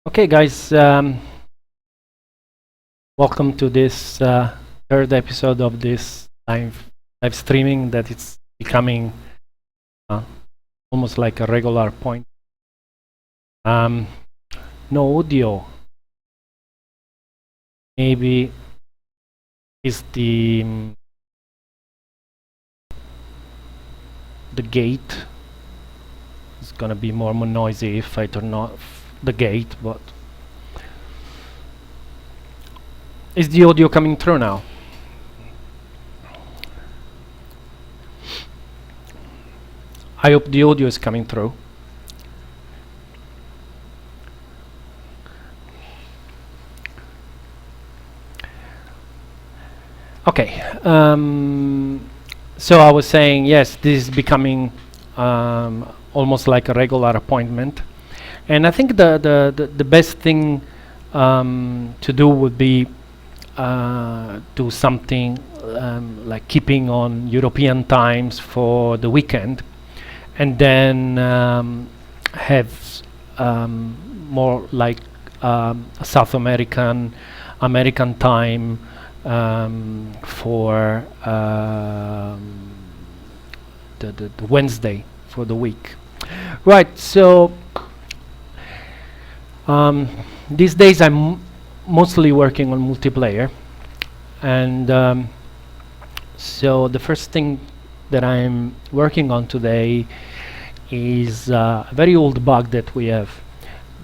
Okay, guys, welcome to this third episode of this live streaming that it's becoming uh, almost like a regular point. Um, no audio. Maybe is the gate is gonna be more noisy if I turn off the gate, but is the audio coming through now? I hope the audio is coming through. Okay, so I was saying, yes, this is becoming almost like a regular appointment, and I think the best thing to do would be do something like keeping on European times for the weekend, and then have more like South American time for the Wednesday for the week. Right, so these days I'm mostly working on multiplayer, and so the first thing that I'm working on today is a very old bug that we have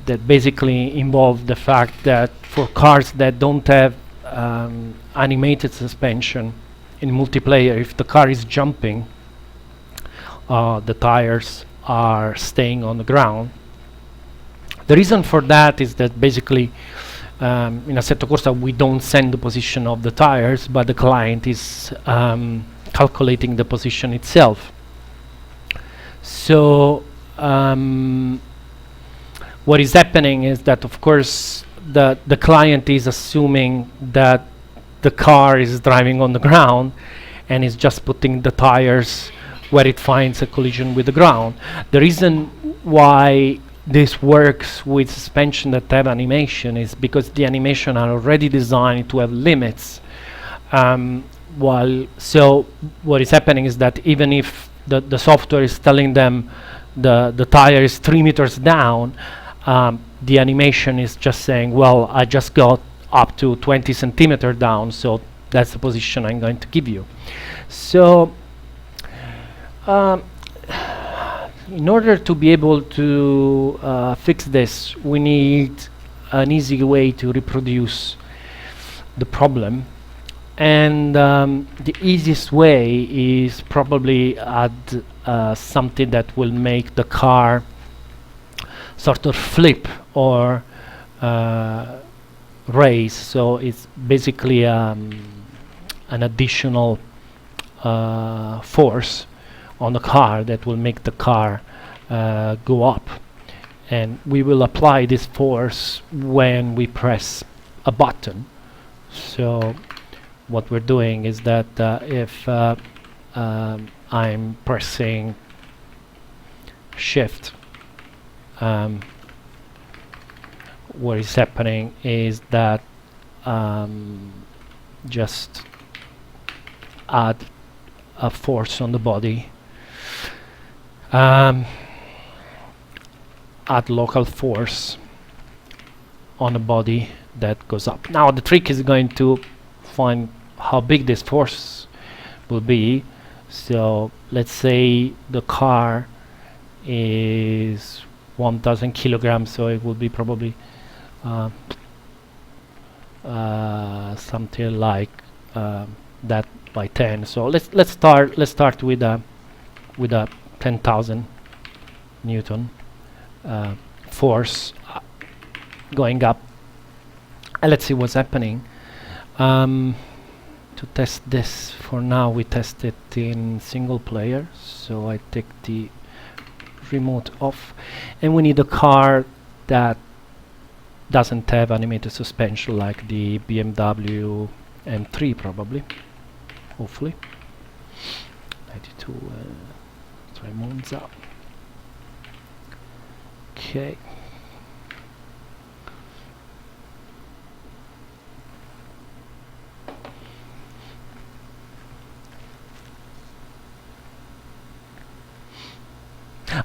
that basically involves the fact that for cars that don't have animated suspension in multiplayer, if the car is jumping, the tires are staying on the ground. The reason for that is that basically in Assetto Corsa we don't send the position of the tires, but the client is calculating the position itself. So what is happening is that, of course, the client is assuming that the car is driving on the ground and is just putting the tires where it finds a collision with the ground. The reason why this works with suspension that have animation is because the animation are already designed to have limits. So what is happening is that even if the software is telling them the tire is 3 meters down, the animation is just saying, well, I just got up to 20 centimeters down, so that's the position I'm going to give you. So in order to be able to fix this, we need an easy way to reproduce the problem. And the easiest way is probably add something that will make the car sort of flip or raise. So it's basically an additional force on the car that will make the car go up. And we will apply this force when we press a button. So what we're doing is that if I'm pressing shift, what is happening is that just add a force on the body, add local force on the body that goes up. Now the trick is going to find how big this force will be. So let's say the car is 1,000 kilograms, so it will be probably something like that by 10. So let's start with a 10,000 Newton force going up, and let's see what's happening. To test this, for now we test it in single player, so I take the remote off, and we need a car that doesn't have animated suspension like the BMW M3 probably, hopefully. 92 try Monza. Okay,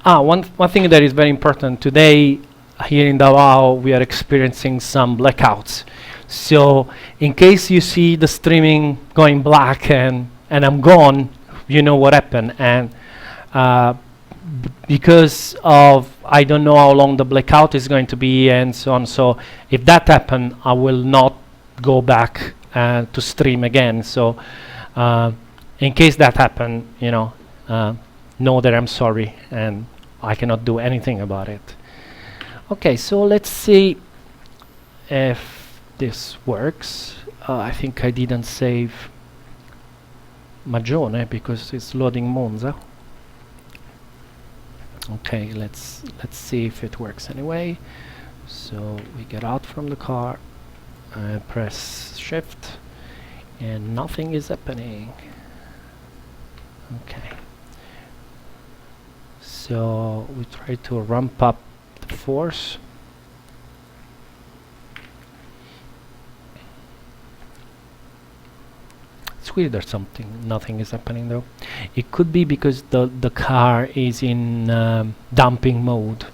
One thing that is very important today here in Davao, we are experiencing some blackouts. So in case you see the streaming going black and I'm gone, you know what happened. And because of I don't know how long the blackout is going to be and so on. So if that happen, I will not go back to stream again. So in case that happen, know that I'm sorry and I cannot do anything about it. Okay, so let's see if this works. I think I didn't save Magione because it's loading Monza. Okay, let's see if it works anyway. So we get out from the car, press shift, and nothing is happening. Okay. So we try to ramp up the force. It's weird or something. Nothing is happening though. It could be because the car is in dumping mode.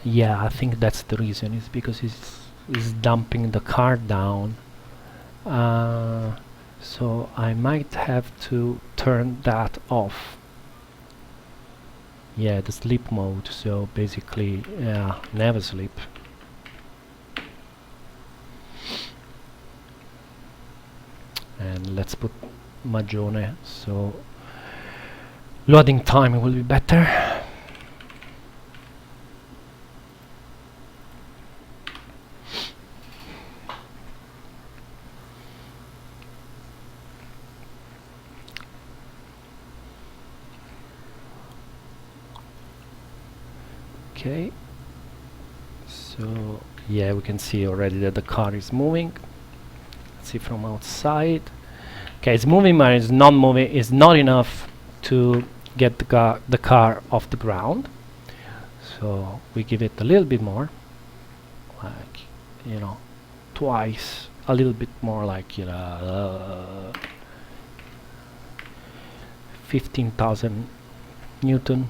Yeah, I think that's the reason. It's because it's dumping the car down. So I might have to turn that off. Yeah, the sleep mode. So basically, never sleep. And let's put Magione, so loading time will be better. Okay, so yeah, we can see already that the car is moving. See from outside. Okay, it's moving, but it's not moving. It's not enough to get the car off the ground. So we give it a little bit more, like twice, a little bit more, like 15,000 Newton.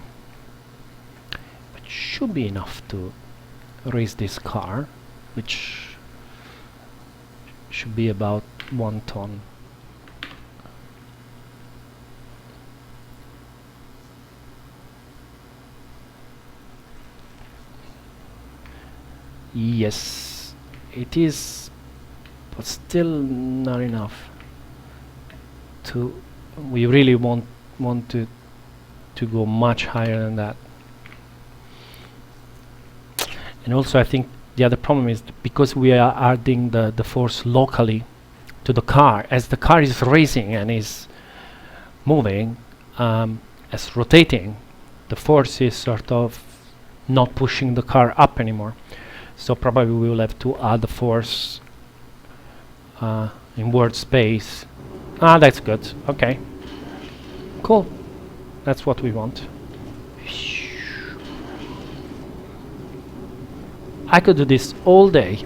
It should be enough to raise this car, which should be about 1 ton. Yes, it is, but still not enough. We really want to go much higher than that. And also, I think the other problem is because we are adding the force locally to the car, as the car is racing and is moving, as rotating, the force is sort of not pushing the car up anymore. So probably we will have to add the force in word space. That's good. Okay. Cool. That's what we want. I could do this all day.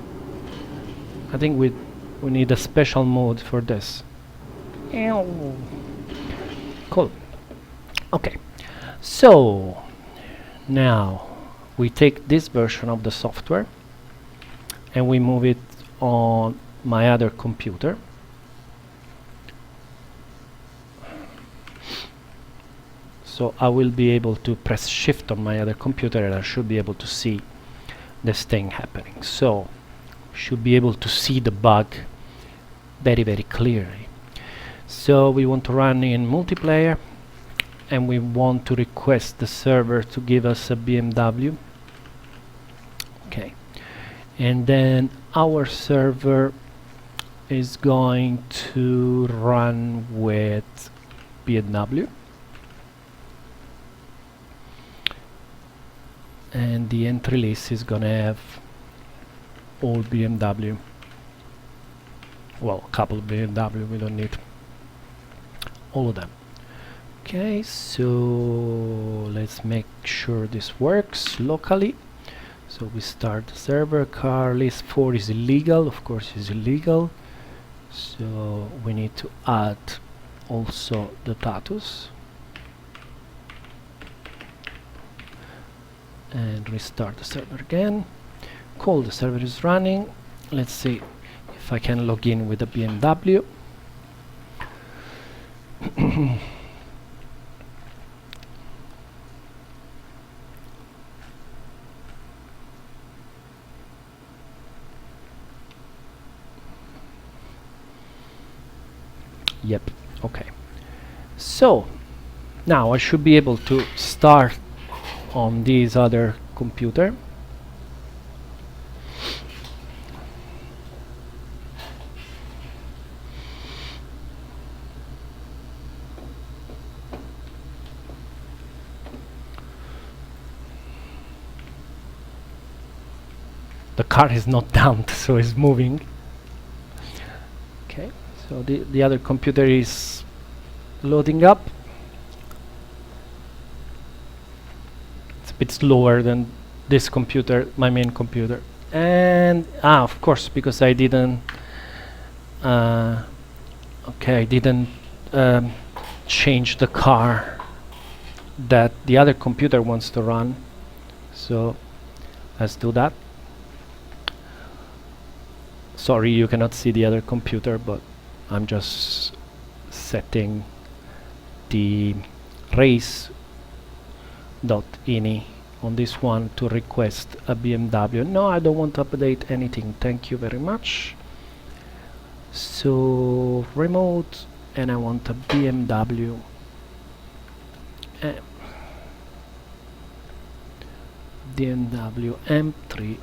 I think we need a special mode for this. Cool. Okay. So now we take this version of the software and we move it on my other computer. So I will be able to press shift on my other computer and I should be able to see this thing happening. So should be able to see the bug very, very clearly. So we want to run in multiplayer and we want to request the server to give us a BMW. Okay. And then our server is going to run with BMW. And the entry list is gonna have all BMW. Well, a couple of BMW, we don't need all of them. Okay, so let's make sure this works locally. So we start the server. Car list 4 is illegal, of course it's illegal. So we need to add also the status. and restart the server again. Cool, the server is running. Let's see if I can log in with the BMW. Yep, okay. So now I should be able to start on this other computer. The car is not down, so it's moving. Okay, so the other computer is loading up. It's a bit slower than this computer, my main computer. And of course, because I didn't change the car that the other computer wants to run. So let's do that. Sorry, you cannot see the other computer, but I'm just setting the race.ini on this one to request a BMW. No, I don't want to update anything. Thank you very much. So remote, and I want a BMW. BMW M3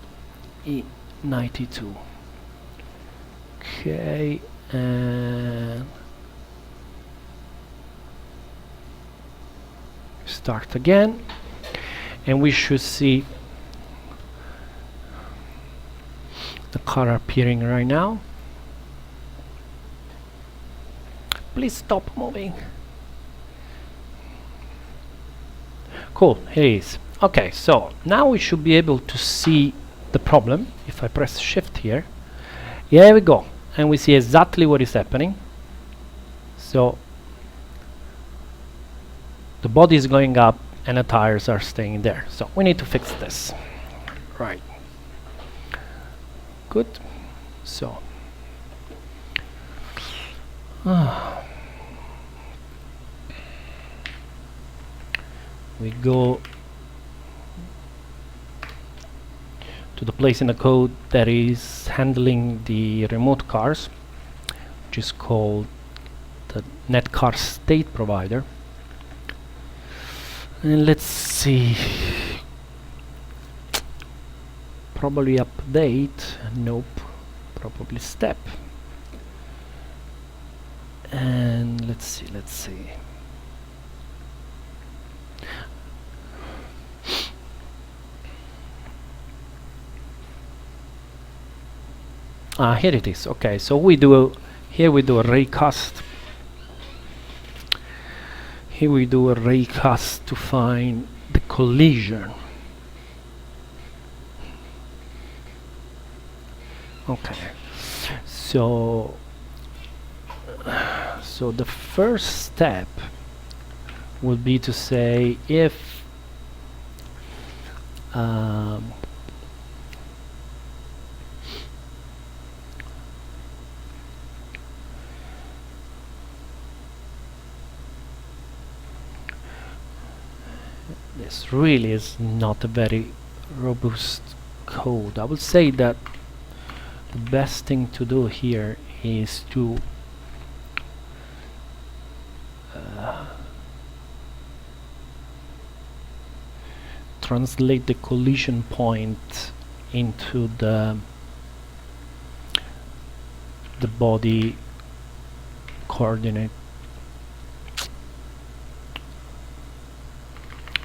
E92. Okay, and start again, and we should see the car appearing right now. Please stop moving. Cool, here it is. Okay, so now we should be able to see the problem. If I press shift here, here we go, and we see exactly what is happening. So the body is going up and the tires are staying there. So we need to fix this. Right. Good. So we go to the place in the code that is handling the remote cars, which is called the netcar state provider. And let's see, probably update, nope, probably step. And let's see. Here it is. Okay, so we do a raycast. Here we do a raycast to find the collision. Okay, so the first step would be to say if this really is not a very robust code. I would say that the best thing to do here is to translate the collision point into the body coordinate.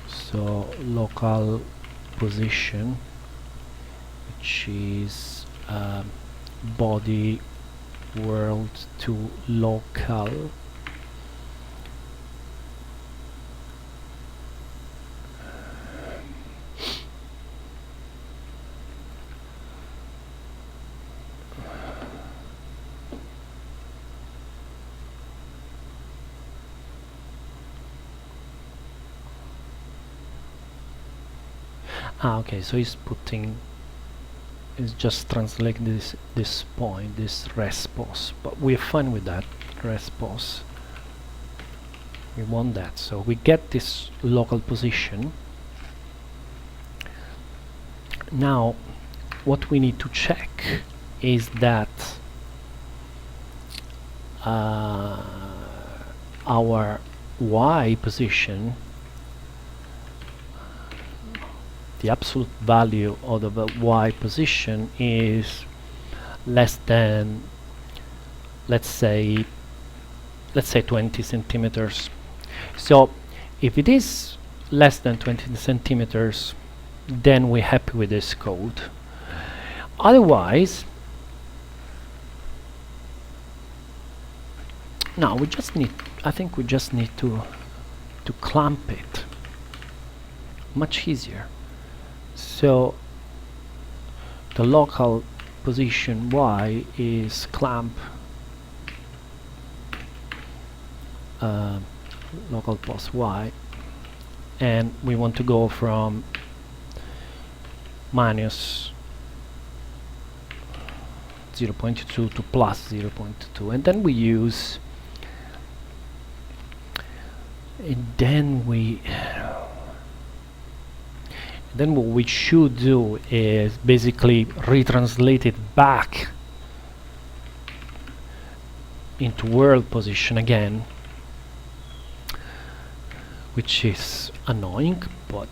So local position, which is body world to local. Okay, so he's just translating this point, this respos, but we're fine with that. Respos, we want that, so we get this local position. Now what we need to check is that our y position, the absolute value of the y position, is less than, let's say 20 centimeters. So if it is less than 20 centimeters, then we're happy with this code. Otherwise, no, I think we just need to clamp it. Much easier. So the local position y is clamp local post y, and we want to go from minus 0.2 to plus 0.2, and then we use, and then what we should do is basically retranslate it back into world position again, which is annoying, but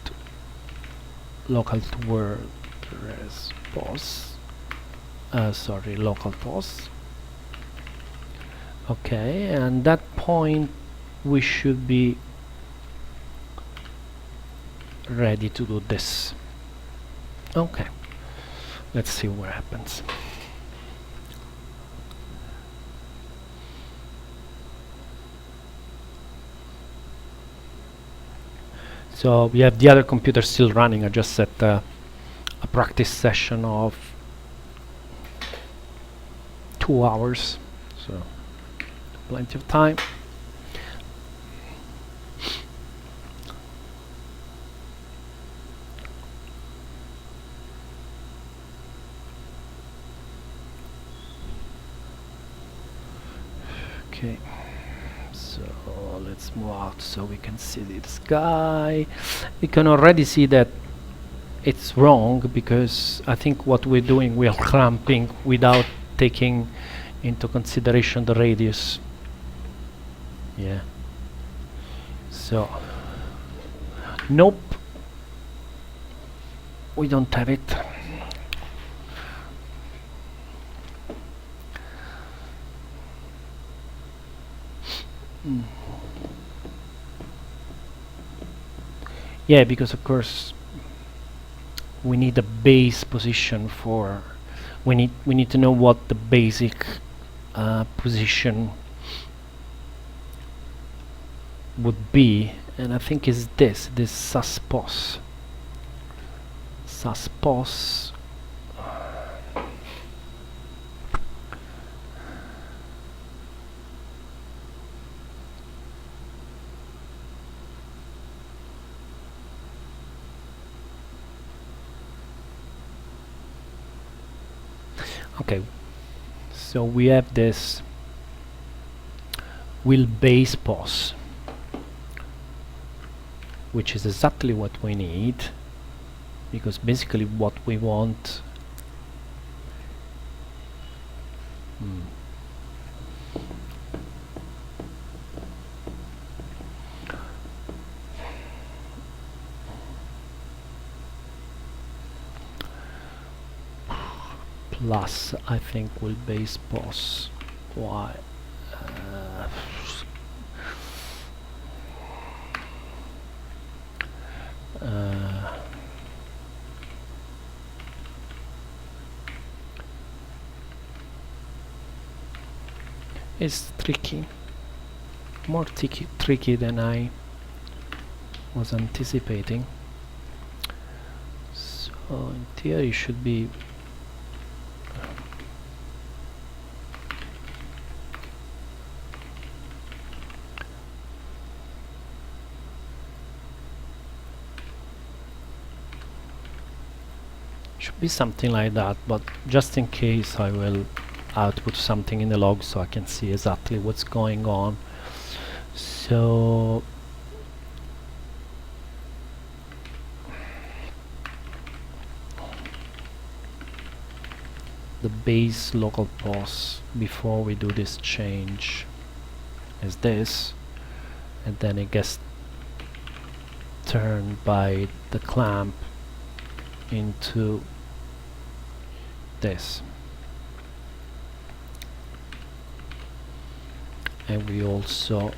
local to world respos, local pos. Okay, and that point we should be ready to do this. Okay, let's see what happens. So we have the other computer still running. I just set a practice session of 2 hours, so plenty of time. Okay, so let's move out so we can see the sky. We can already see that it's wrong, because I think what we're doing, we are clamping without taking into consideration the radius. Yeah. So, nope, we don't have it. Yeah, because of course we need a base position for, we need to know what the basic position would be, and I think is this suspos. Okay, so we have this will base pos, which is exactly what we need, because basically what we want plus, I think, will base pos y is tricky, more tricky than I was anticipating. So in theory it should be Should be something like that, but just in case I will output something in the log so I can see exactly what's going on. So the base local pos before we do this change is this, and then it gets turned by the clamp into this, and we also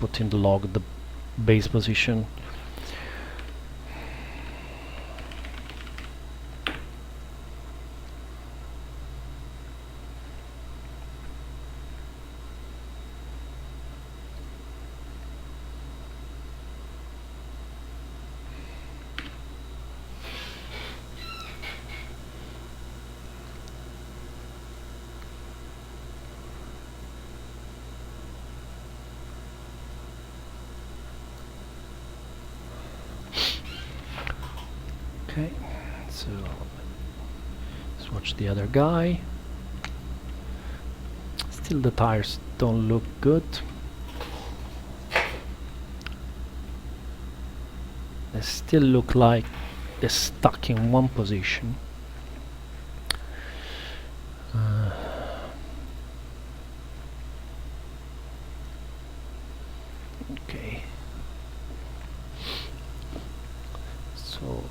put in the log the base position. Okay, so let's watch the other guy. Still the tires don't look good. They still look like they're stuck in one position. Okay, so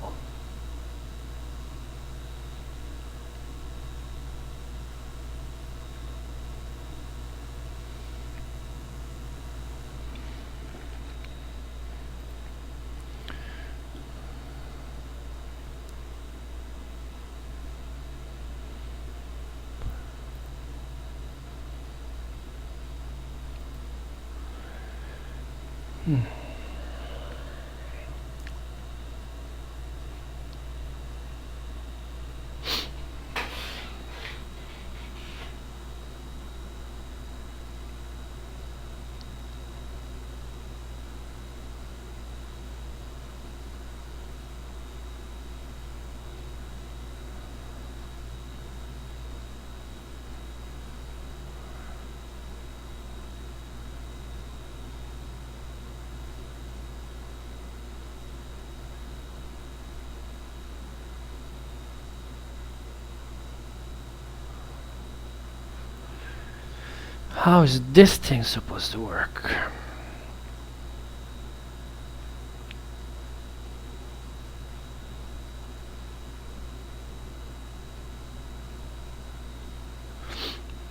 how is this thing supposed to work?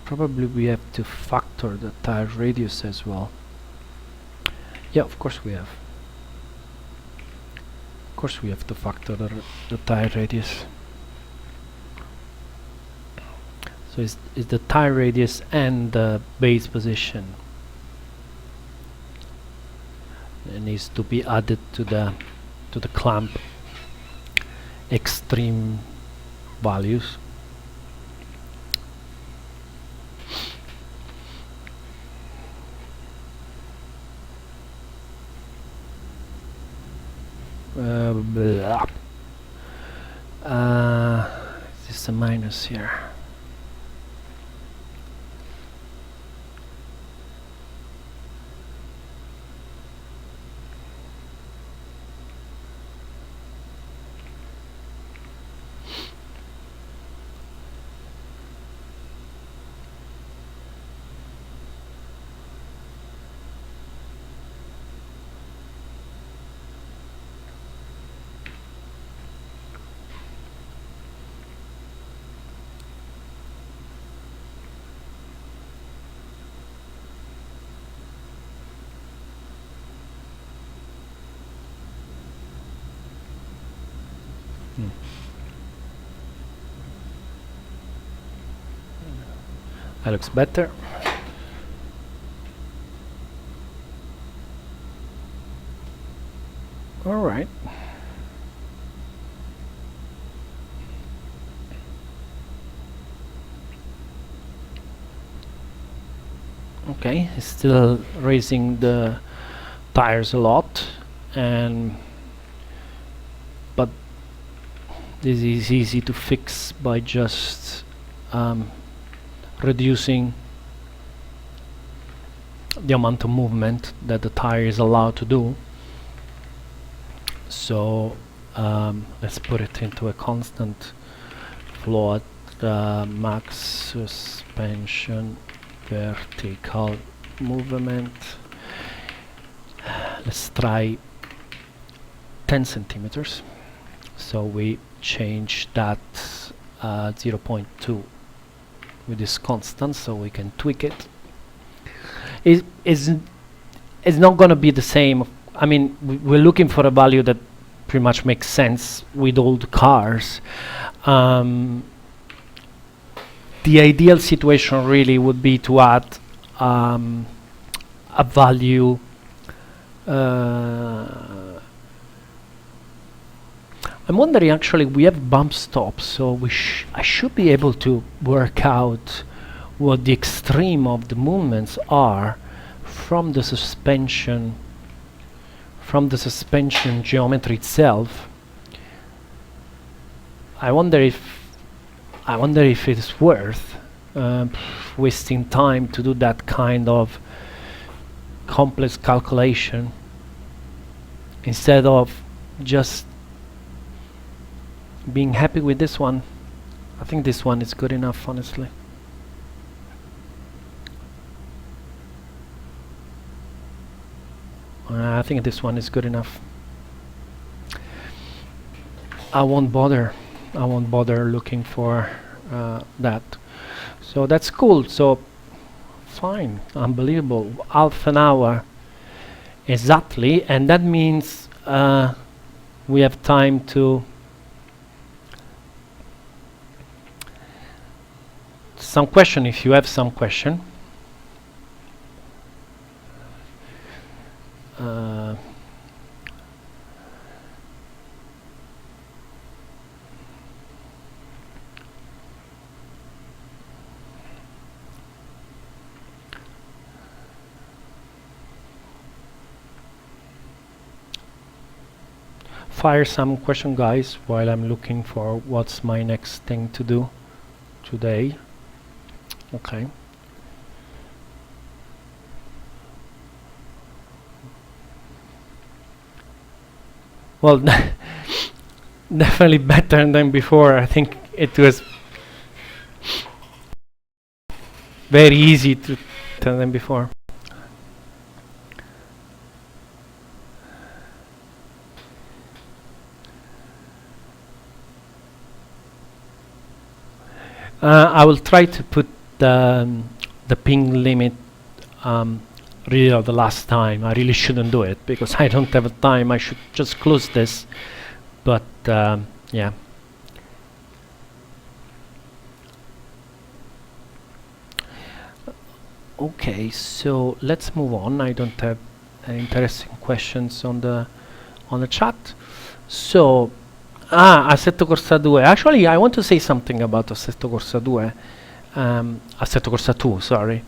Probably we have to factor the tire radius as well. Yeah, of course we have. Of course we have to factor the tire radius. So it's the tire radius and the base position. It needs to be added to the clamp extreme values. Is this a minus here? That looks better. All right. Okay, it's still raising the tires a lot, and but this is easy to fix by just reducing the amount of movement that the tire is allowed to do. So let's put it into a constant flow at max suspension vertical movement. Let's try 10 centimeters. So we change that 0.2 with this constant, so we can tweak it. It's not going to be the same. I mean, we're looking for a value that pretty much makes sense with old cars. The ideal situation really would be to add a value. I'm wondering, actually, we have bump stops, so I should be able to work out what the extreme of the movements are from the suspension geometry itself. I wonder if it's worth wasting time to do that kind of complex calculation instead of just being happy with this one. I think this one is good enough, honestly. I think this one is good enough. I won't bother looking for that. So that's cool. So fine, unbelievable. Half an hour exactly, and that means we have time to some question, if you have some question. Fire some question, guys, while I'm looking for what's my next thing to do today. Okay. Well, definitely better than before. I think it was very easy to tell than before. I will try to put the ping limit really the last time. I really shouldn't do it because I don't have a time. I should just close this, but yeah. Okay, so let's move on. I don't have interesting questions on the chat. So Assetto Corsa 2. Actually, I want to say something about Assetto Corsa 2. Assetto Corsa 2, sorry.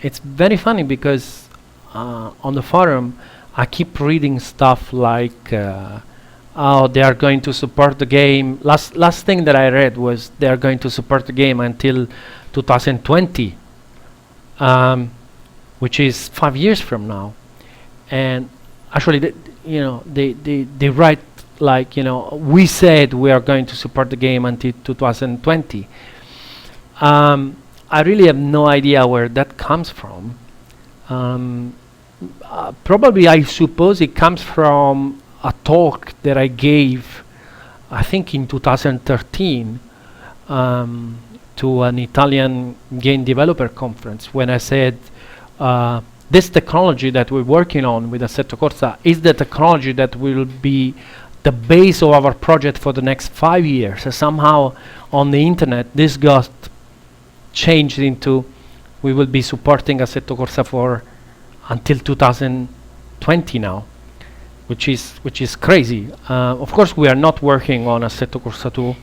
It's very funny because on the forum I keep reading stuff like oh, they are going to support the game. Last thing that I read was they are going to support the game until 2020, which is 5 years from now. And actually, they write like, we said we are going to support the game until 2020. I really have no idea where that comes from. Probably, I suppose it comes from a talk that I gave, I think in 2013, to an Italian game developer conference, when I said this technology that we're working on with Assetto Corsa is the technology that will be the base of our project for the next 5 years. So somehow on the internet this got changed into we will be supporting Assetto Corsa for until 2020 now, which is crazy. Of course, we are not working on Assetto Corsa 2,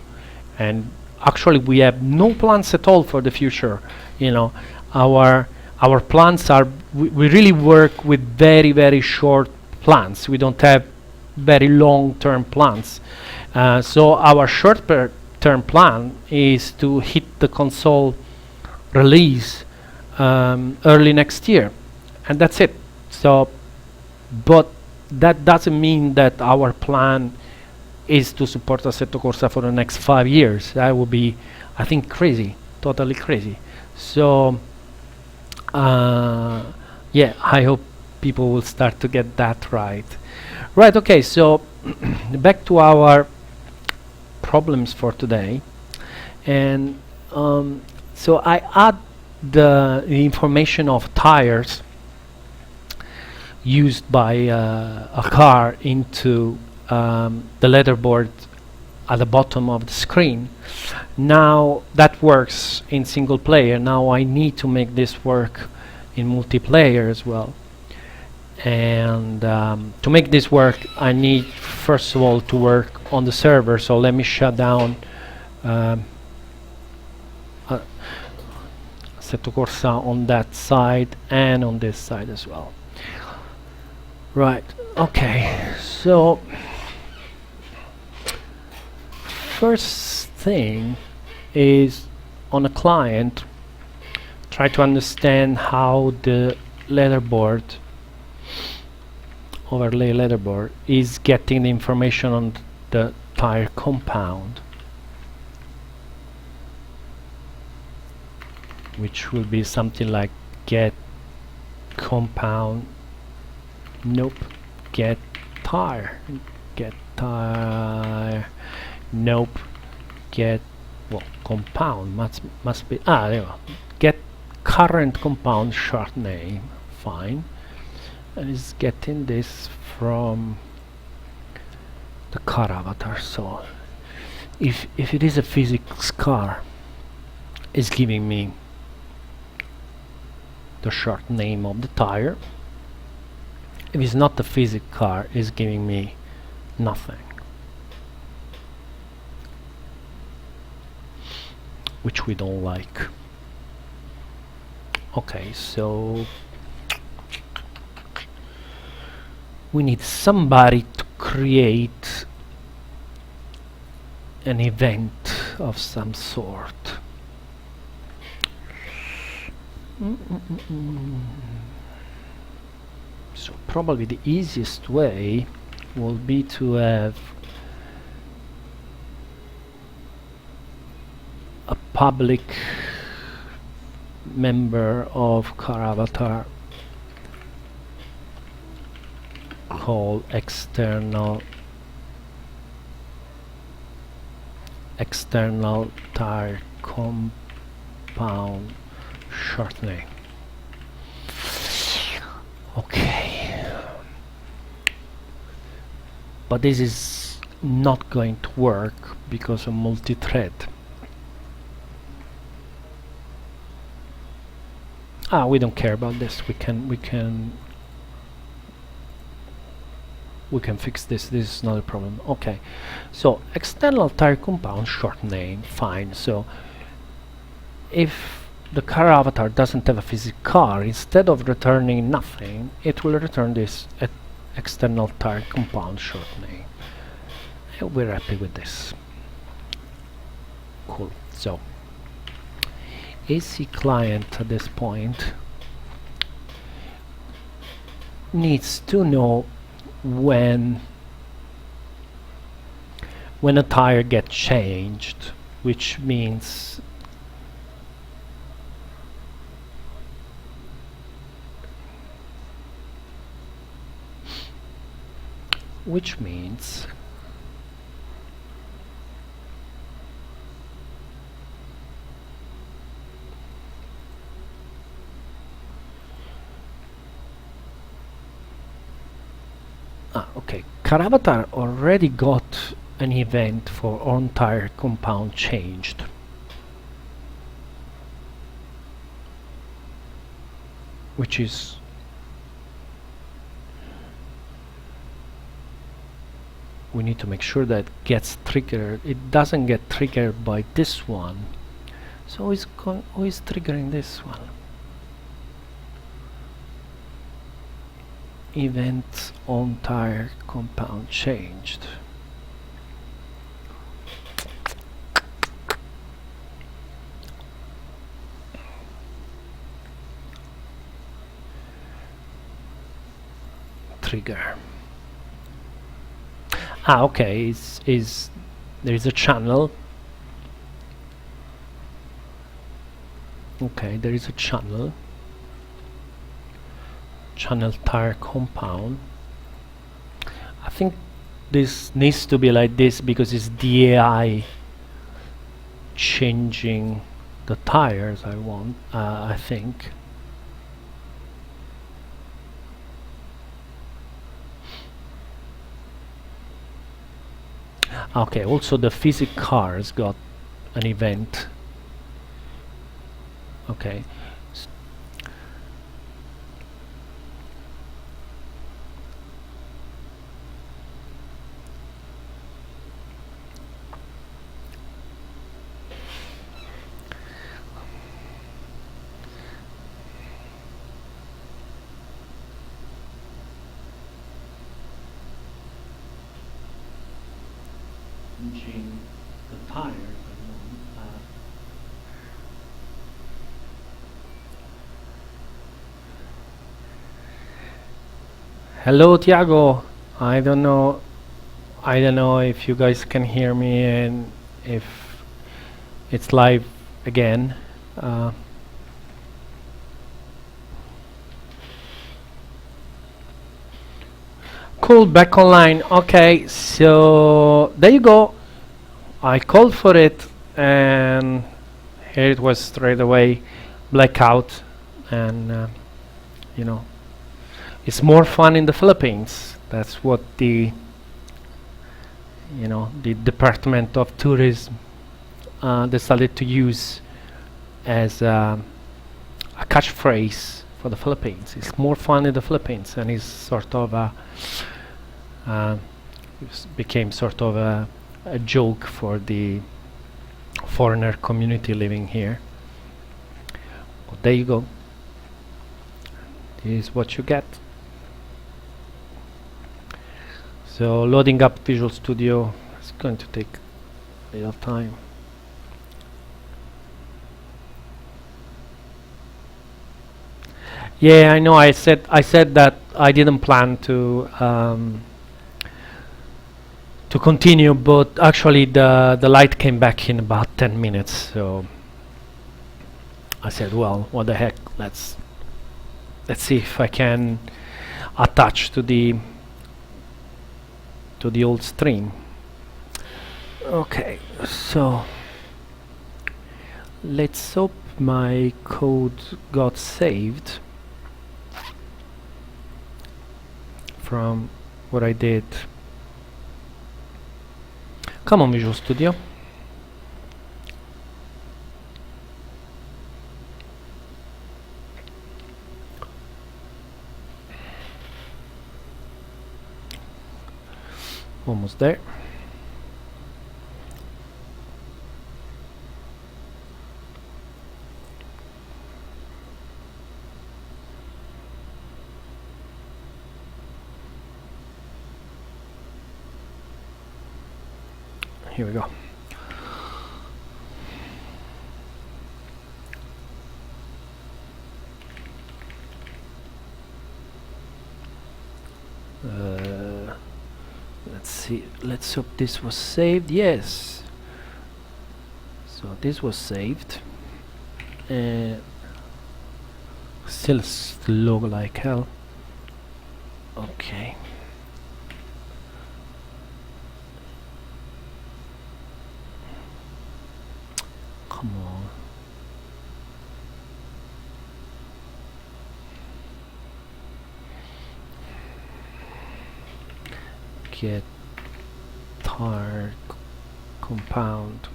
and actually we have no plans at all for the future. our plans are, we really work with very, very short plans. We don't have very long-term plans. So our short-term plan is to hit the console release early next year, and that's it. So, but that doesn't mean that our plan is to support Assetto Corsa for the next 5 years. That would be, I think, crazy, totally crazy. So, yeah, I hope people will start to get that right. Right, okay, so back to our problems for today. And so I add the information of tires used by a car into the leaderboard at the bottom of the screen. Now that works in single player. Now I need to make this work in multiplayer as well. And to make this work, I need first of all to work on the server. So let me shut down Assetto Corsa on that side and on this side as well. Right, okay, so first thing is on a client, try to understand how the leaderboard, overlay leaderboard, is getting the information on the tire compound, which will be something like get compound, nope, get tire, nope, get, well, compound must be, there you go, get current compound short name, fine, and it's getting this from the car avatar. So if it is a physics car, it's giving me the short name of the tire. If it's not the physics car, it's giving me nothing, which we don't like. Okay, so we need somebody to create an event of some sort. So probably the easiest way will be to have a public member of car avatar called external tire compound short name. Okay, but this is not going to work because of multi-thread. We don't care about this. We can fix this. This is not a problem. Okay, so external tire compound short name, fine. So if the car avatar doesn't have a physical car, instead of returning nothing, it will return this external tire compound short name. And we're happy with this. Cool. So AC client at this point needs to know when a tire gets changed, which means okay, car avatar already got an event for on tire compound changed, which is we need to make sure that gets triggered. It doesn't get triggered by this one, so who is triggering this one? event on tire compound changed. Trigger. Okay, there is a channel. Okay, there is a channel tire compound. I think this needs to be like this because it's the AI changing the tires I think. Okay, also the physic cars got an event. Okay. The tires. Hello, Tiago. I don't know if you guys can hear me and if it's live again. Cool, back online. Okay, so there you go. I called for it and here it was straight away. Blackout, and you know, it's more fun in the Philippines. That's what the Department of Tourism decided to use as a catchphrase for the Philippines. It's more fun in the Philippines, and it's sort of became sort of a joke for the foreigner community living here. Well, there you go. This is what you get. So loading up Visual Studio is going to take a little time. Yeah, I know. I said that I didn't plan to continue, but actually the light came back in about 10 minutes. So I said, well, what the heck? Let's see if I can attach to the old stream. Okay, so let's hope my code got saved from what I did. Come on, Visual Studio. Almost there. Here we go. Let's see. Let's hope this was saved. Yes. So this was saved. Still slow like hell. Okay. Come on. Get Tyre compound.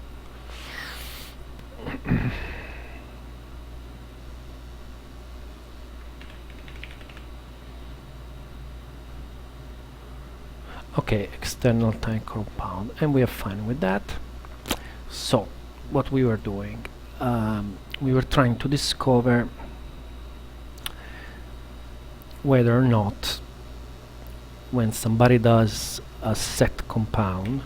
Okay, external Tyre compound, and we are fine with that. So what we were doing, we were trying to discover whether or not when somebody does a set compound,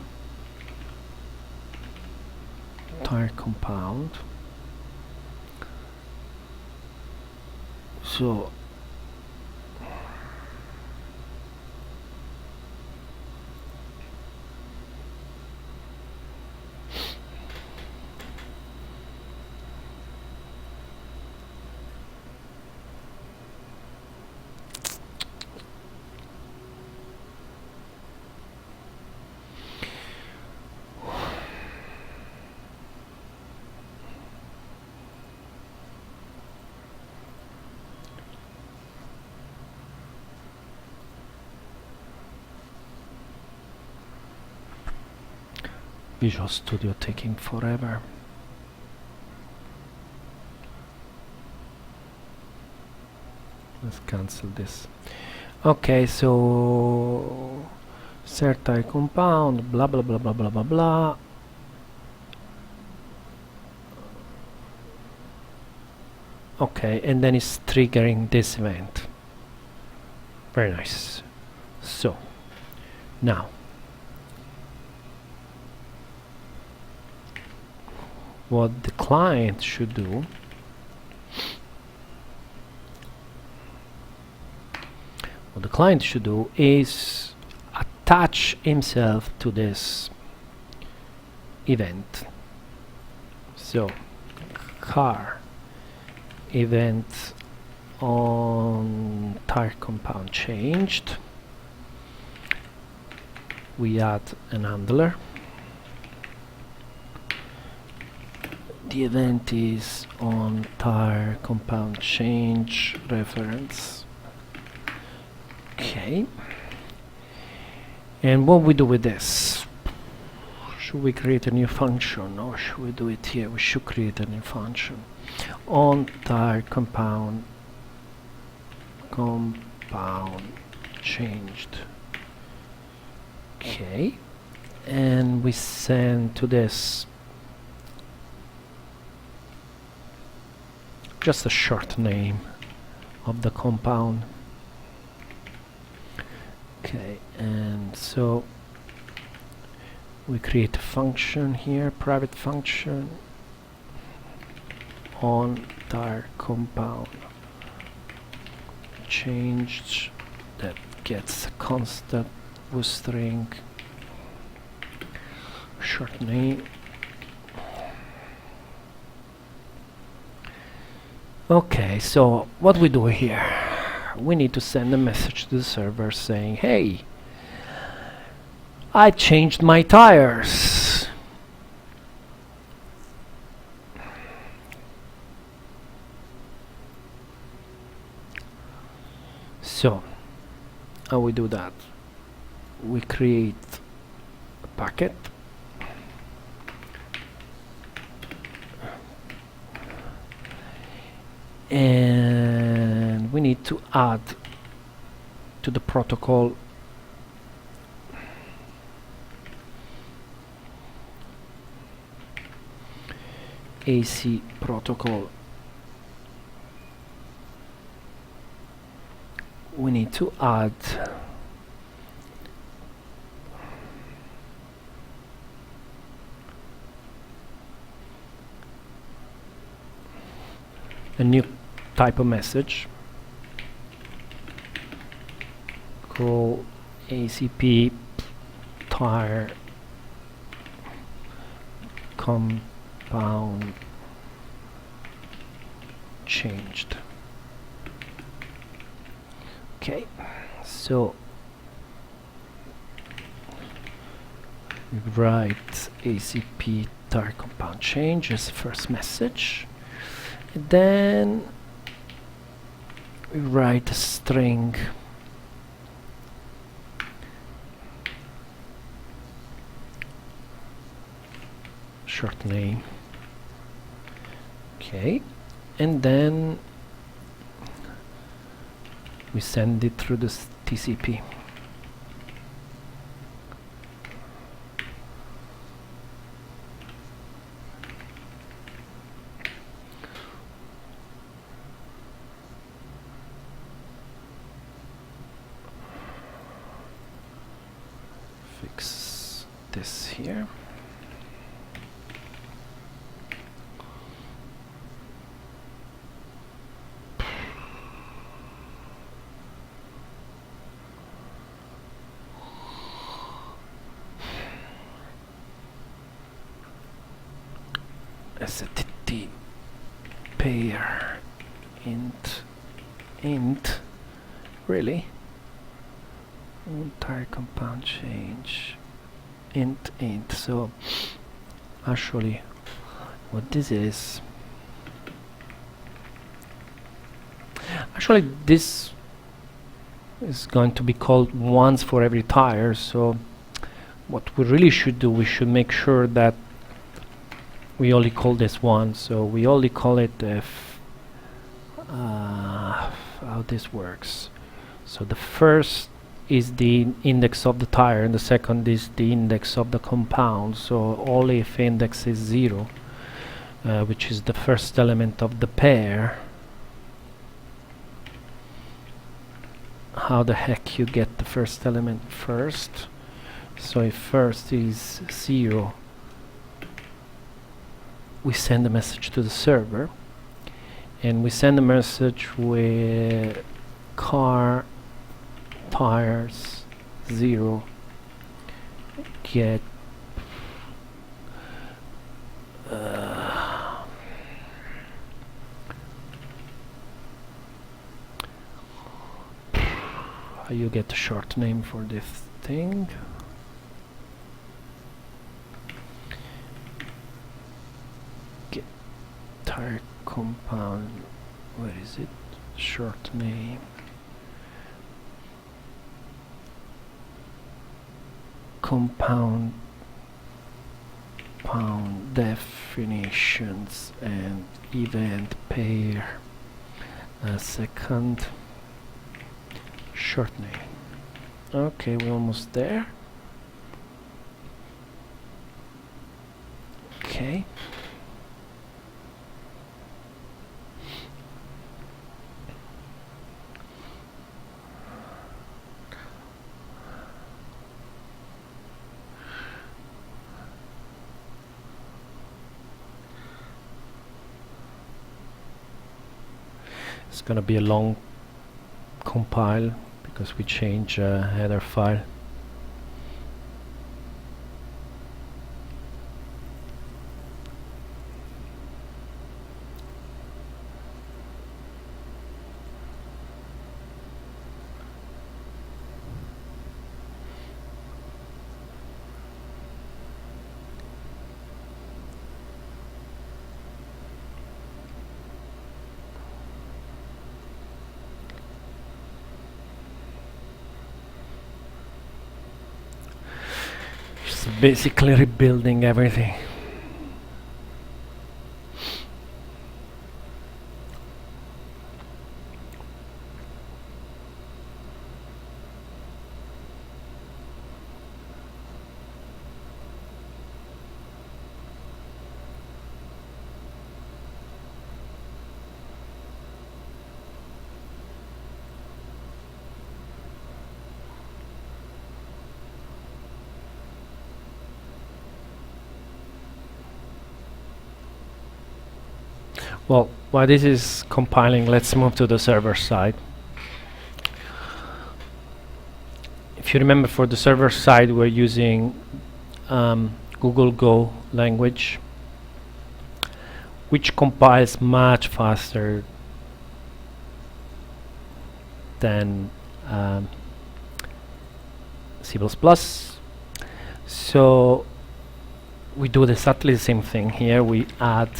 tire compound. So Visual Studio taking forever. Let's cancel this. Okay, so certai compound, blah blah blah blah blah blah blah. Okay, and then it's triggering this event. Very nice. So now what the client should do, is attach himself to this event. So car event on tire compound changed. We add an handler. The event is on tire compound change reference. Okay. And what we do with this? Should we create a new function, or should we do it here? We should create a new function on tire compound changed. Okay, and we send to this just a short name of the compound. Okay, and so we create a function here, private function on tire compound changed, that gets a constant with string short name. Okay, so what we do here, we need to send a message to the server saying, hey, I changed my tires. So how we do that? We create a packet, and we need to add to the protocol AC protocol. We need to add a new type of message called ACP Tyre compound changed. Okay, so we write ACP Tyre compound change as first message, and then we write a string short name. Okay, and then we send it through the TCP. fix this here. STT pair int really tire compound change int. So actually what this is, actually this is going to be called once for every tire. So what we really should do, we should make sure that we only call this once. So we only call it if how this works. So the first is the index of the tire and the second is the index of the compound. So only if index is 0, which is the first element of the pair. How the heck you get the first element first? So if first is 0, we send a message to the server, and we send a message with car tires 0 get you get the short name for this thing. Get tire compound, where is it? Short name. Compound definitions and event pair. Second short name. Okay, we're almost there. Okay. It's gonna be a long compile because we change header file. Basically rebuilding everything. Well, while this is compiling, let's move to the server side. If you remember, for the server side, we're using Google Go language, which compiles much faster than C++. So we do exactly the same thing here. We add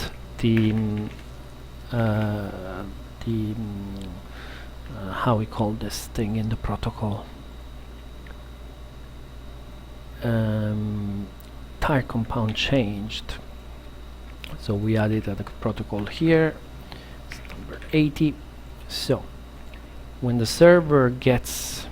how we call this thing in the protocol, tire compound changed. So we added the protocol here. It's number 80. So when the server gets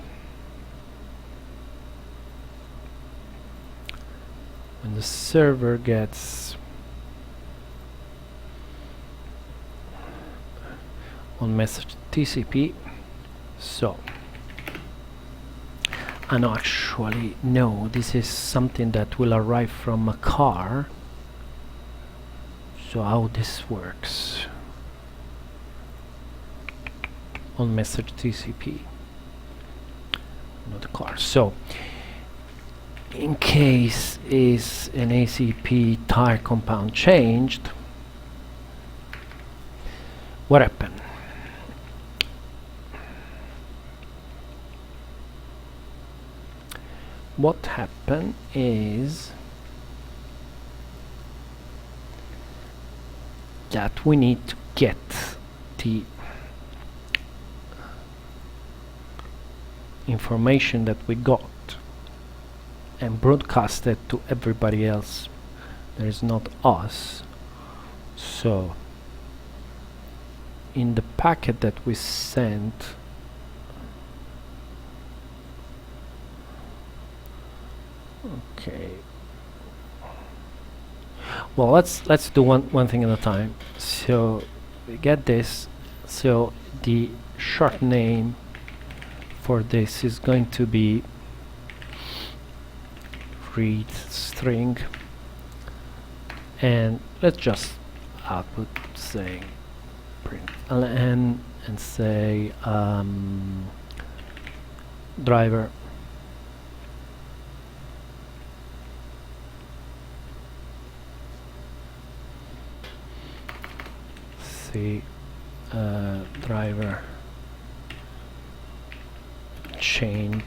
on message TCP, so no, actually, no, this is something that will arrive from a car. So how this works on message TCP, not a car. So in case is an ACP tire compound changed, what happened? What happened is that we need to get the information that we got and broadcast it to everybody else. There is not us. So in the packet that we sent, okay, well, let's do one thing at a time. So we get this. So the short name for this is going to be read string, and let's just output say print ln and say driver driver change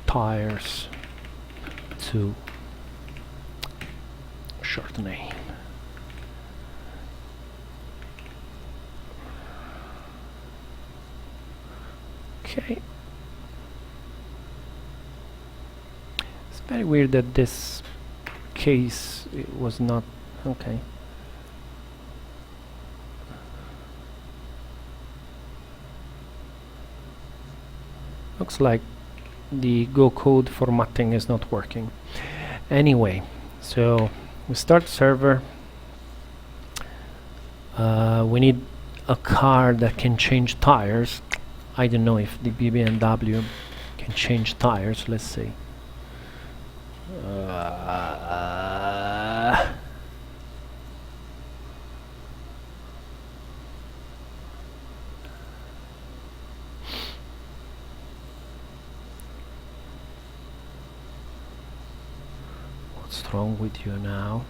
tires to short name. Okay, it's very weird that this case it was not okay. Looks like the Go code formatting is not working. Anyway, so we start server. We need a car that can change tires. I don't know if the BMW can change tires. Let's see. What's wrong with you now?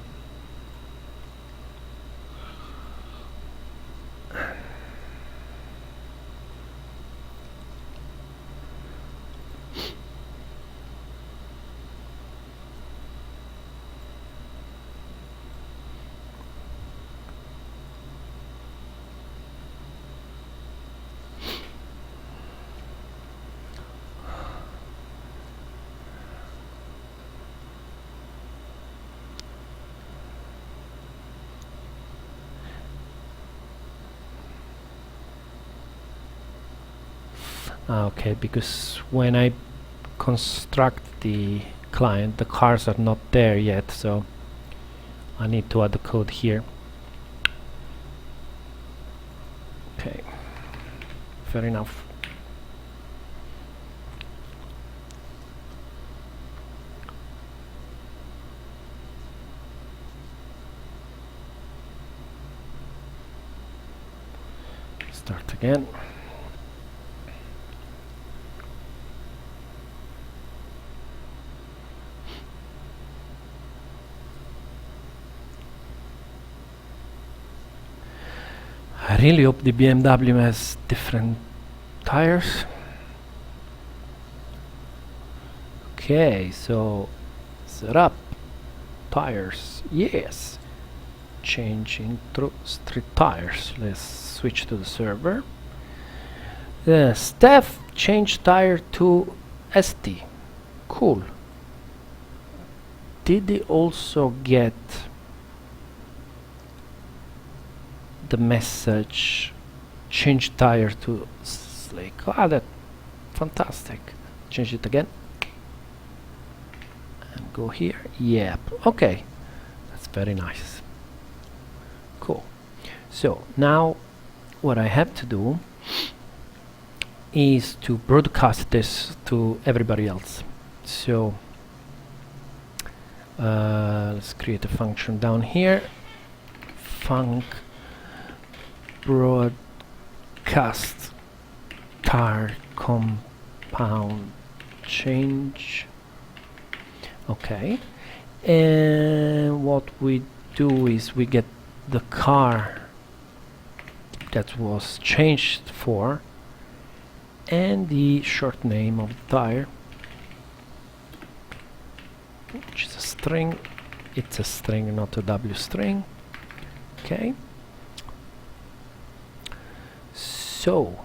Okay, because when I construct the client, the cars are not there yet, so I need to add the code here. Okay, fair enough. Start again. I really hope the BMW has different tires. Okay, so set up tires, yes. Changing to street tires. Let's switch to the server. Steph change tire to ST. Cool. Did he also get the message change tire to Slake? Ah, that fantastic. Change it again and go here. Yep. Okay, that's very nice. Cool. So now what I have to do is to broadcast this to everybody else. So let's create a function down here, func broadcast tyre compound change. Okay, and what we do is we get the car that was changed for and the short name of the tire, which is a string. It's a string, not a W string. Okay, so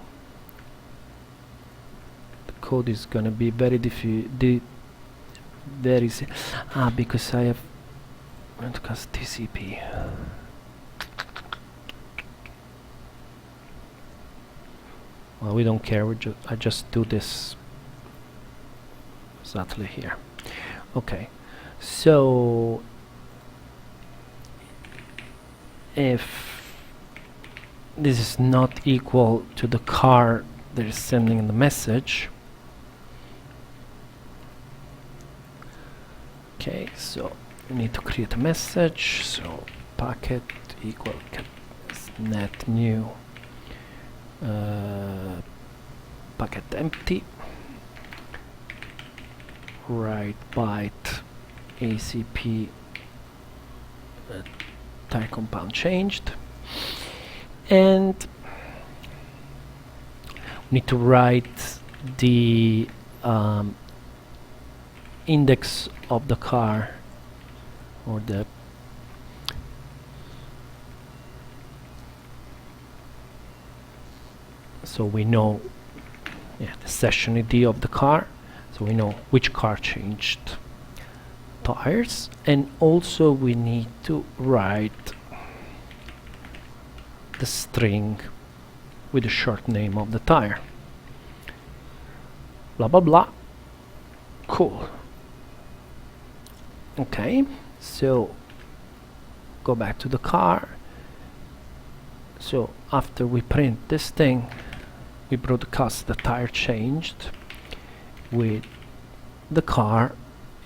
the code is gonna be very because I have broadcast TCP. Well, we don't care. I just do this exactly here. Okay, so if this is not equal to the car that is sending the message, okay, so we need to create a message. So packet equal net new packet empty, write byte ACP tyre compound changed, and we need to write the index of the car, or the so we know the session ID of the car, so we know which car changed tires, and also we need to write the string with the short name of the tire. Blah blah blah. Cool. Okay, so go back to the car. So after we print this thing, we broadcast the tire changed with the car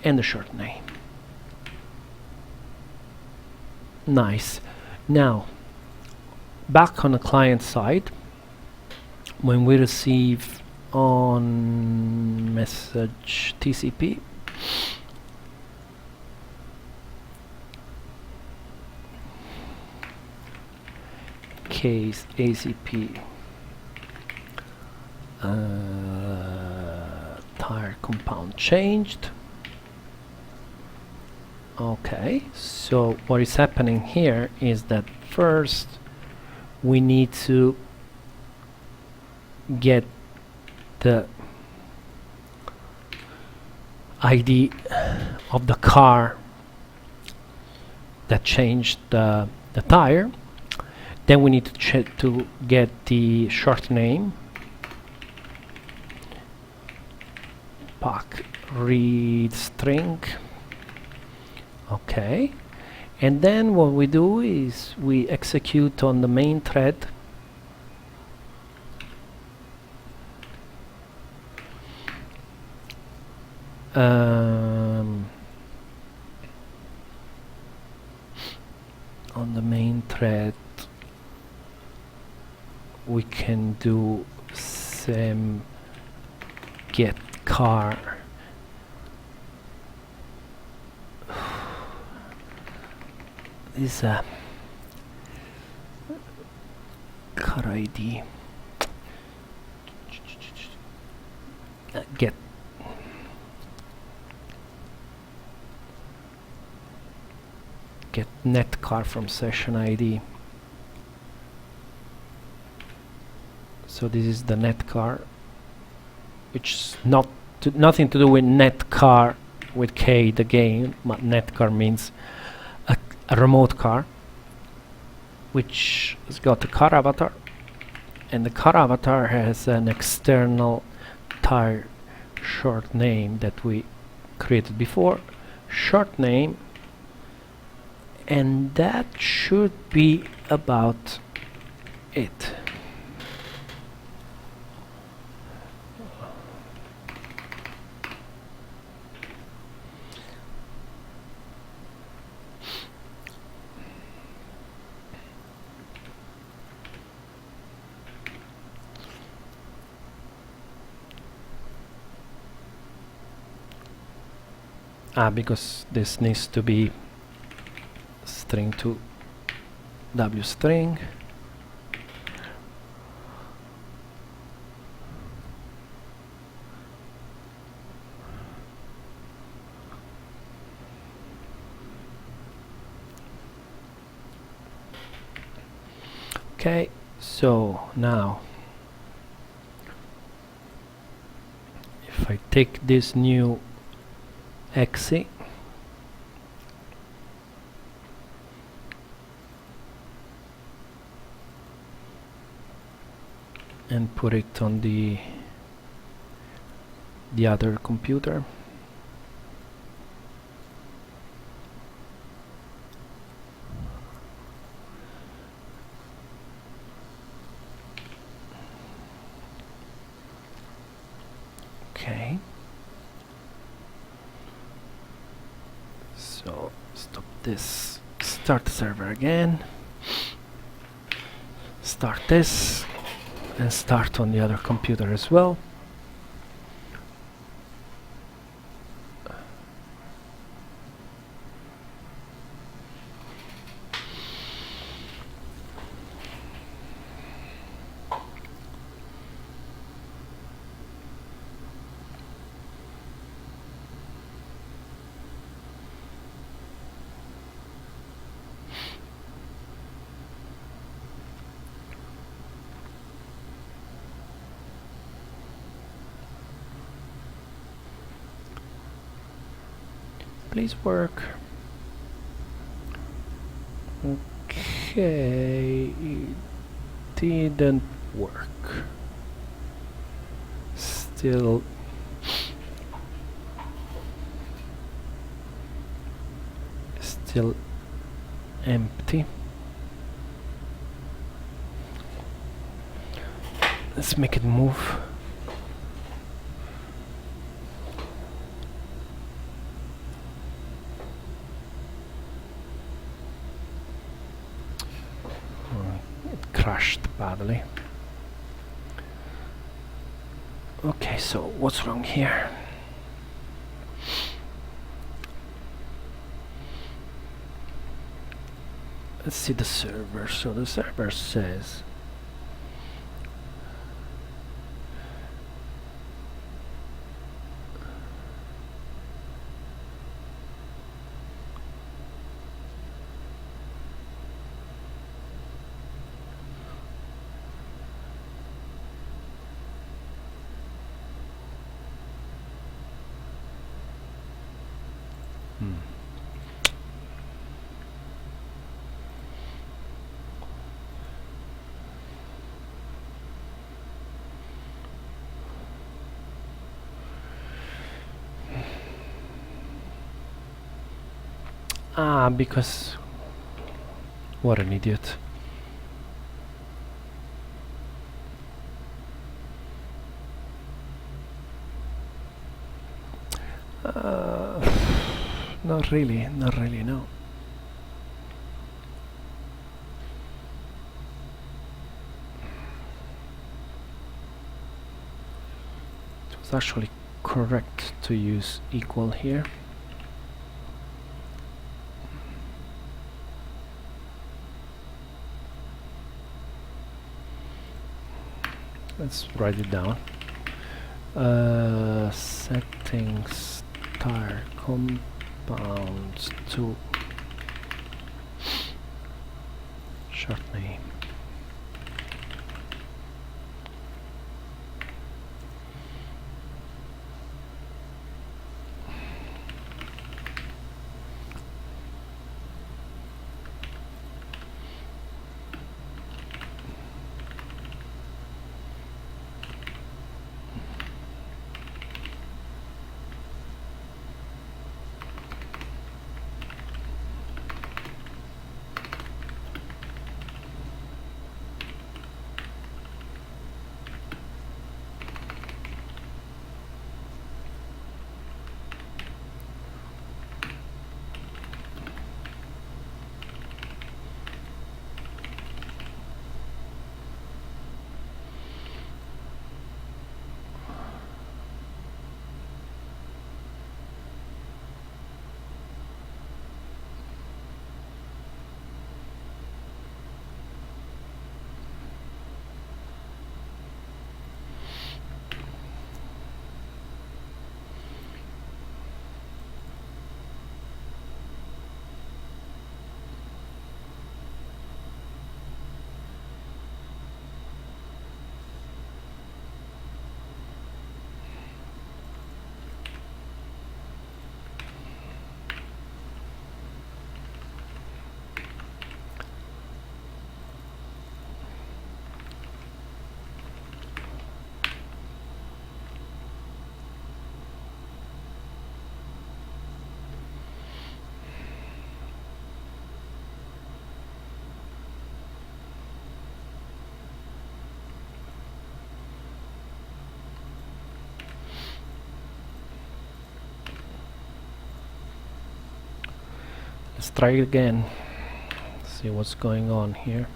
and the short name. Nice. Now back on the client side, when we receive on message TCP, case ACP tyre compound changed. Okay, so what is happening here is that first we need to get the ID of the car that changed the tire. Then we need to get the short name, pack read string. Okay, and then what we do is we execute on the main thread on the main thread we can do some get car is a car ID get net car from session ID. So this is the net car, which is nothing to do with net car with K, the game. Net car means a remote car, which has got a car avatar, and the car avatar has an external tire short name that we created before, short name, and that should be about it. Because this needs to be string to W string. Okay, so now if I take this new exe and put it on the other computer, okay, so stop this, start the server again, start this, and start on the other computer as well. Please work. Okay, it didn't work. Still empty. Let's make it move. It crashed badly. Okay, so what's wrong here? Let's see the server. So the server says because what an idiot. Not really, no. It was actually correct to use equal here. Let's write it down. Settings Tyre compounds to short name. Let's try it again. See what's going on here.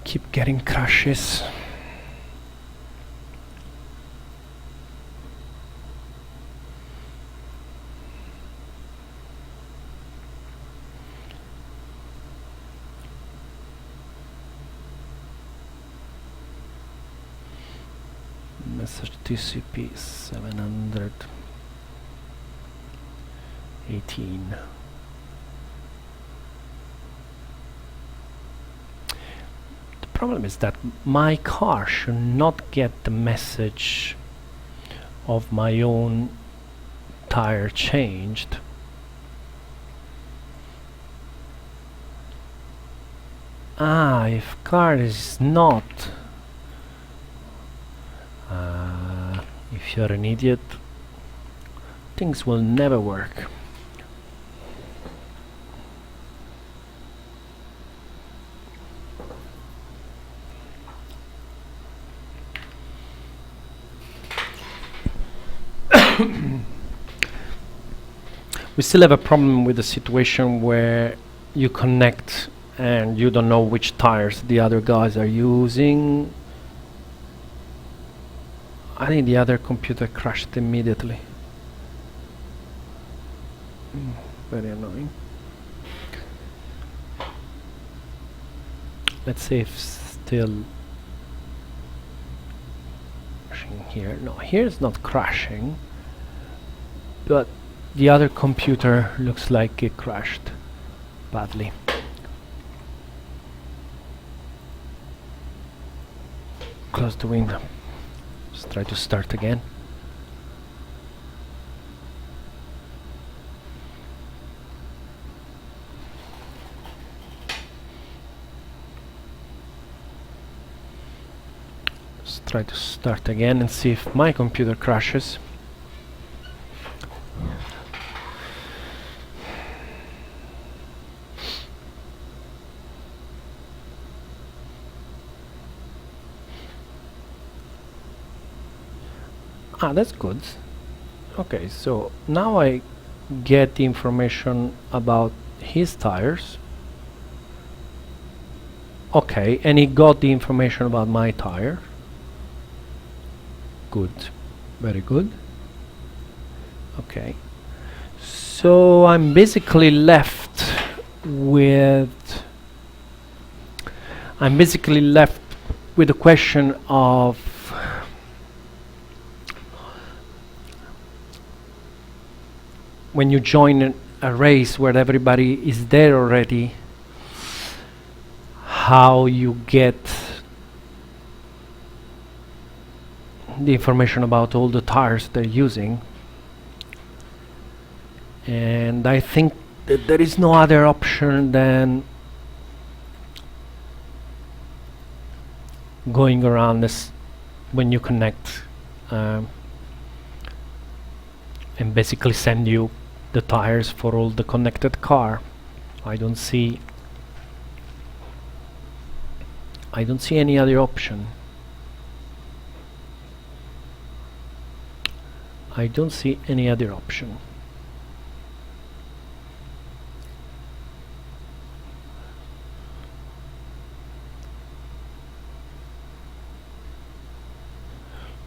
Keep getting crashes. Message TCP 718. The problem is that my car should not get the message of my own tire changed. If car is not, if you're an idiot, things will never work. We still have a problem with the situation where you connect and you don't know which tires the other guys are using. I think the other computer crashed immediately. Very annoying. Let's see if still crashing here. No, here it's not crashing, but the other computer looks like it crashed badly. Close the window. Let's try to start again. Let's try to start again and see if my computer crashes. That's good. Okay, so now I get the information about his tires. Okay, and he got the information about my tire. Good, very good. Okay, so I'm basically left with the question of when you join a race where everybody is there already, how you get the information about all the tires they're using. And I think that there is no other option than going around this when you connect and basically send you the tires for all the connected car. I don't see any other option. I don't see any other option.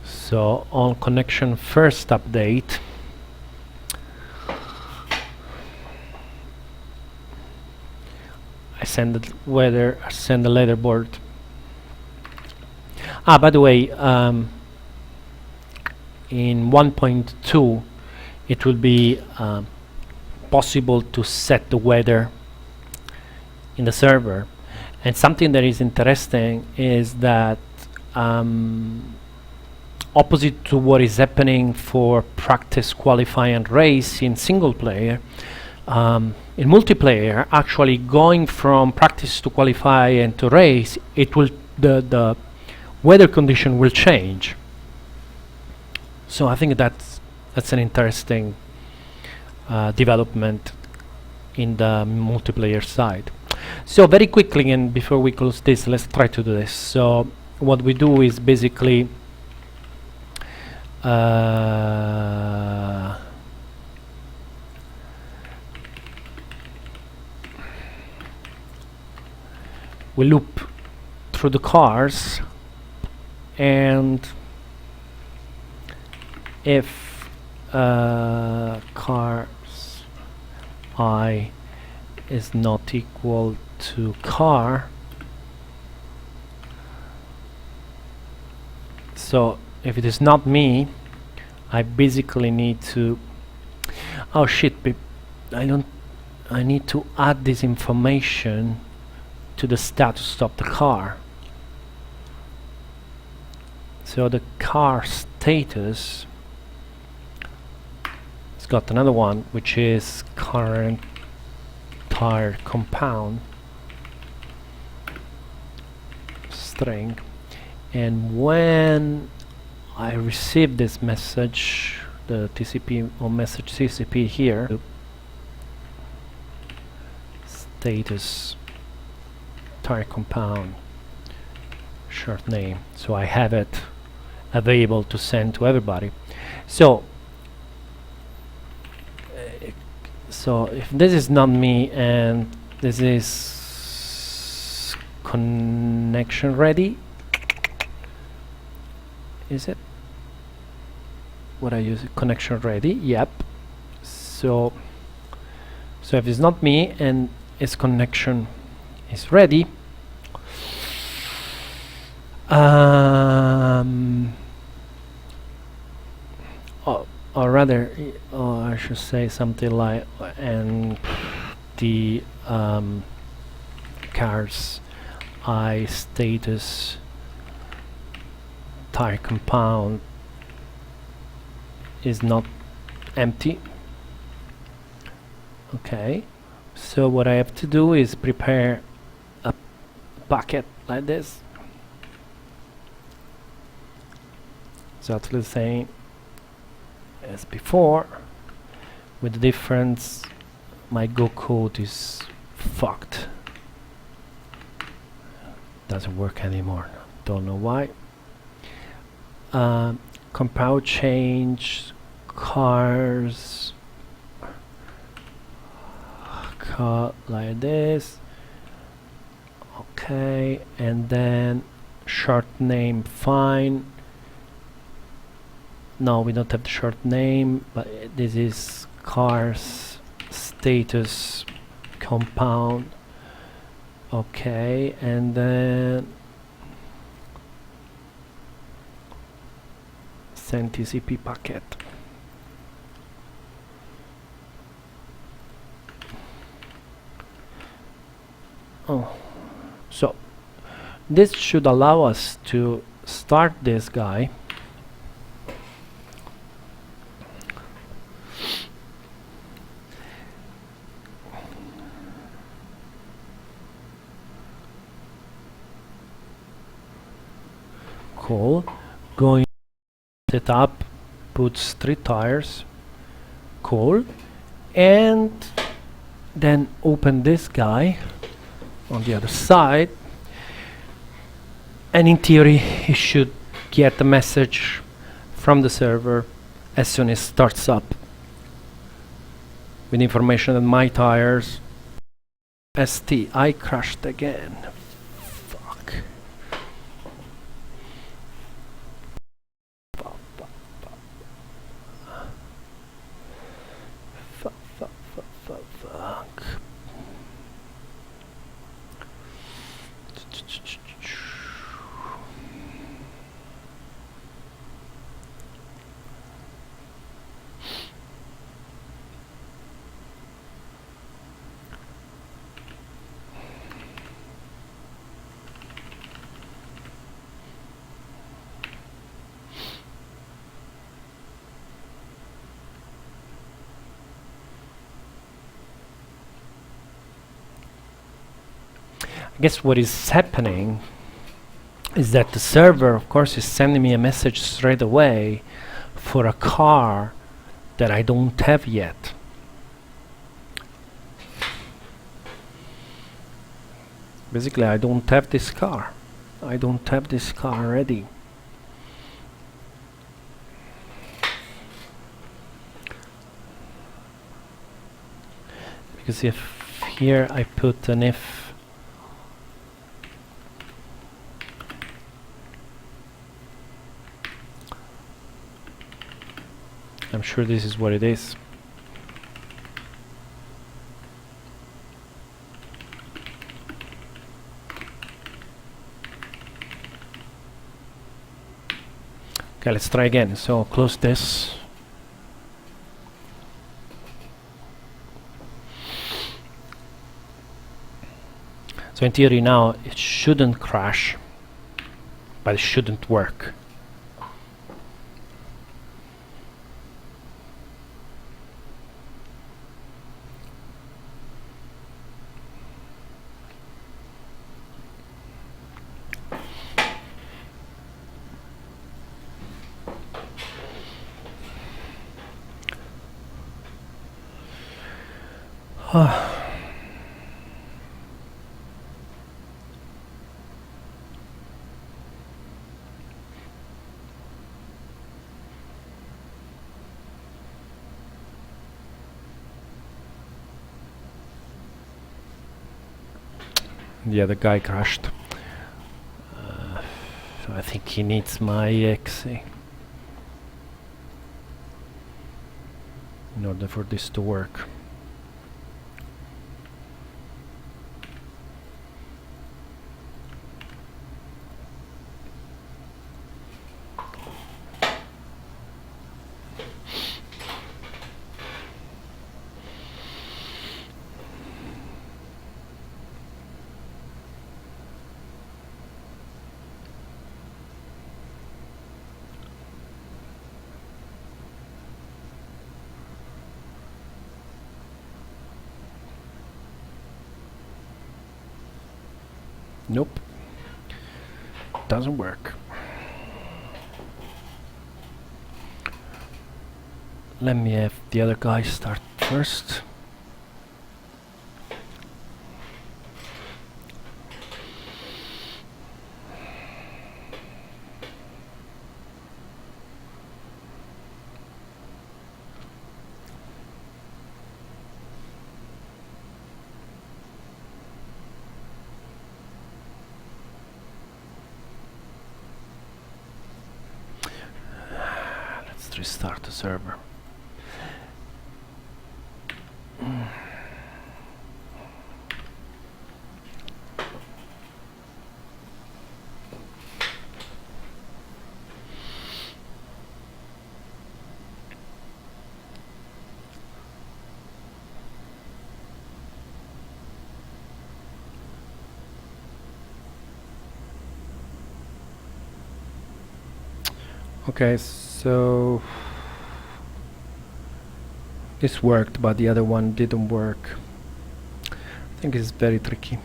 So on connection first update, I send the letterboard. By the way, in 1.2 it will be possible to set the weather in the server, and something that is interesting is that opposite to what is happening for practice, qualify, and race in single player. In multiplayer, actually going from practice to qualify and to race, it will the weather condition will change. So I think that's an interesting development in the multiplayer side. So very quickly, and before we close this, let's try to do this. So what we do is basically we loop through the cars, and if cars I is not equal to car, so if it is not me, I basically need to, oh shit, I need to add this information to the status of the car. So the car status, it's got another one, which is current tire compound string. And when I receive this message, the TCP or message TCP here, status tire compound short name, so I have it available to send to everybody. So if this is not me and this is connection ready, is it what I use? Connection ready, yep. So if it's not me and its connection is ready, or rather, I should say something like, and the cars I status tire compound is not empty. Okay, so what I have to do is prepare a bucket like this, exactly the same as before, with the difference my Go code is fucked, doesn't work anymore, don't know why. Compound change cars car like this, okay, and then short name fine. No, we don't have the short name, but this is cars status compound, okay, and then send TCP packet. Oh, so this should allow us to start this guy. Cool. Going set up, puts 3 tires. Cool. And then open this guy on the other side, and in theory it should get the message from the server as soon as it starts up with information that my tires ST, I crashed again. Fuck. Fuck. guess what is happening is that the server, of course, is sending me a message straight away for a car that I don't have yet. Basically, I don't have this car. I don't have this car ready. Because if here I put an if, I'm sure this is what it is. Okay, let's try again. So close this. So in theory now it shouldn't crash, but it shouldn't work. The other guy crashed. So I think he needs my exe in order for this to work. Nope, doesn't work. Let me have the other guy start first. Restart the server. Okay, so this worked, but the other one didn't work. I think it's very tricky.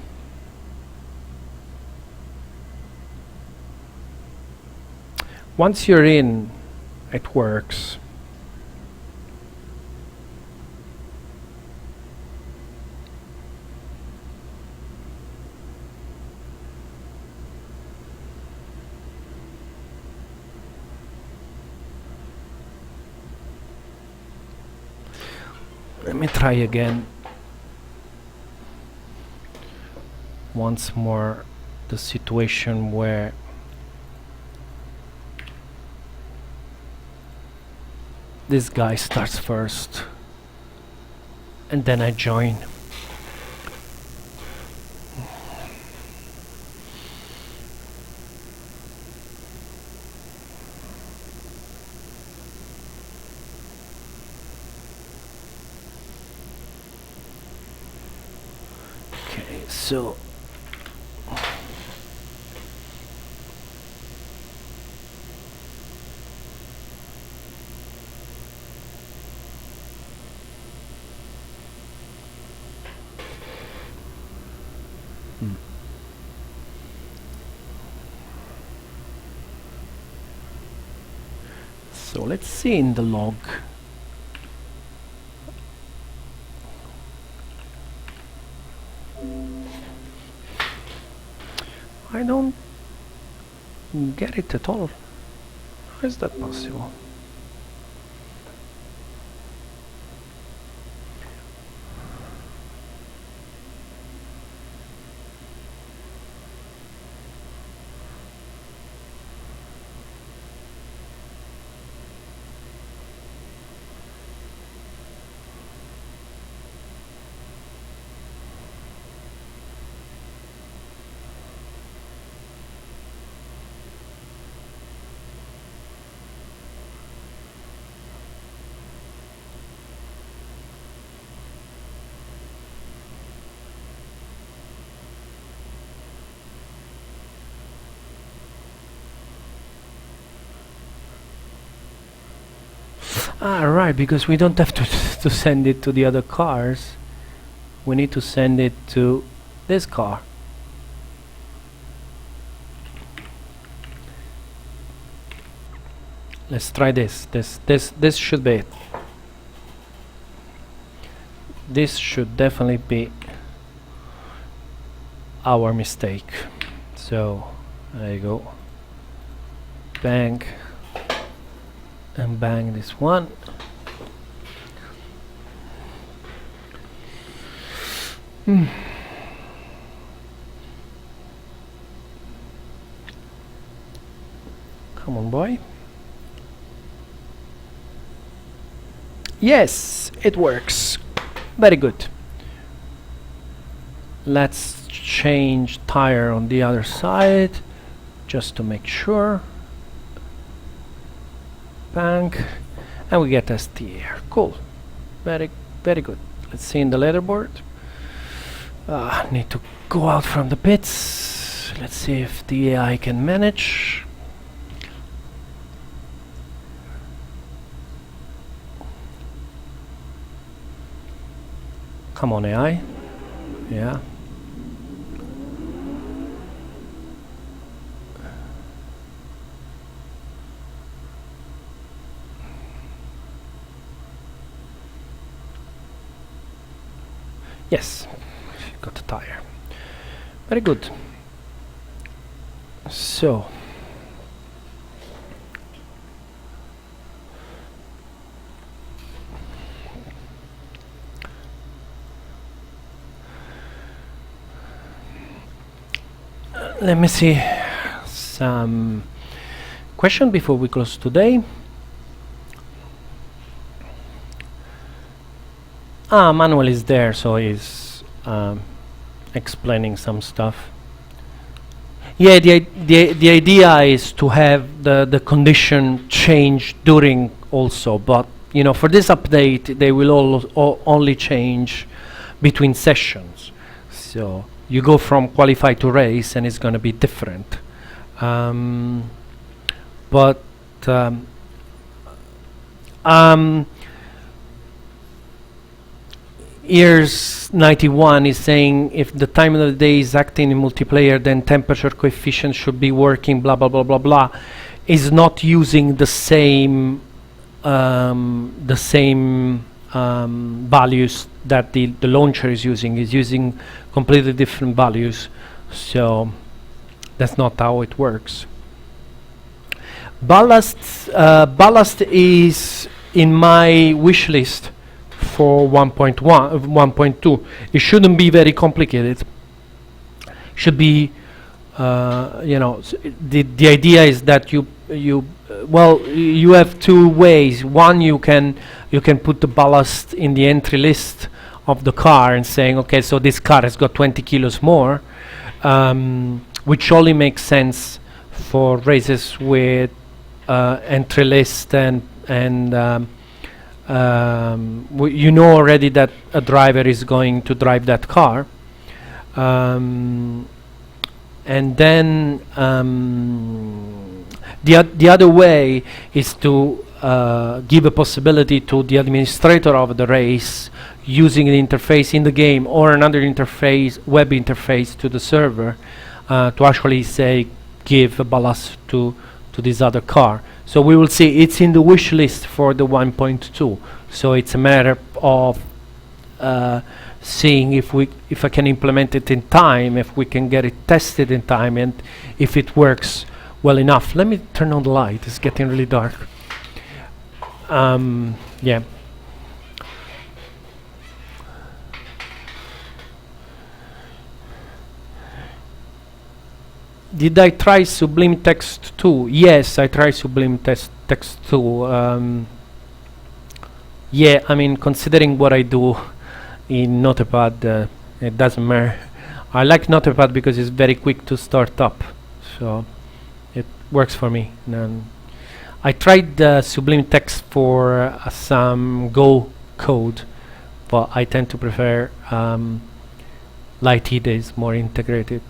Once you're in, it works. Let me try again. Once more, the situation where this guy starts first and then I join. So So let's see in the log. I don't get it at all. How is that possible? Ah, right, because we don't have to send it to the other cars. We need to send it to this car. Let's try this. This should be it. This should definitely be our mistake. So there you go. Bang and bang this one. Come on, boy. Yes, it works. Very good. Let's change tire on the other side just to make sure. Bang, and we get STR. Cool. Very good. Let's see in the leaderboard. Need to go out from the pits. Let's see if the AI can manage. Come on, AI. Yeah. Yes, got the tire. Very good. So let me see some question before we close today. Manuel is there, so he's explaining some stuff. Yeah, the idea is to have the condition change during also, but you know, for this update they will only change between sessions. So you go from qualify to race and it's going to be different. Here's 91 is saying if the time of the day is acting in multiplayer, then temperature coefficient should be working, blah blah blah blah blah. Is not using the same values that the launcher is using. Is using completely different values, so that's not how it works. Ballast is in my wish list for 1.1 1.2. It shouldn't be very complicated. Should be you know, the idea is that you have two ways. One, you can put the ballast in the entry list of the car and saying, okay, so this car has got 20 kilos more, which only makes sense for races with entry list and you know already that a driver is going to drive that car, and then the other way is to give a possibility to the administrator of the race using an interface in the game or another interface, web interface to the server, to actually say give a ballast to to this other car. So we will see. It's in the wish list for the 1.2. So it's a matter of seeing if I can implement it in time, if we can get it tested in time, and if it works well enough. Let me turn on the light. It's getting really dark. Yeah. Did I try Sublime Text 2? Yes, I tried Sublime Text 2. Yeah, I mean, considering what I do in Notepad, it doesn't matter. I like Notepad because it's very quick to start up, so it works for me. I tried Sublime Text for some Go code, but I tend to prefer Lite that is more integrated.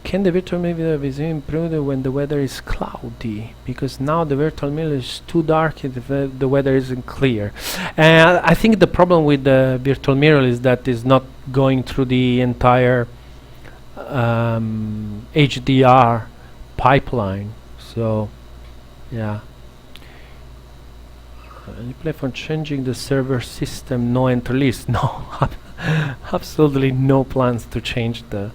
Can the virtual mirror be improved when the weather is cloudy? Because now the virtual mirror is too dark and the weather isn't clear. I think the problem with the virtual mirror is that it's not going through the entire HDR pipeline. So, yeah. Any plan for changing the server system? No enter list. No, absolutely no plans to change the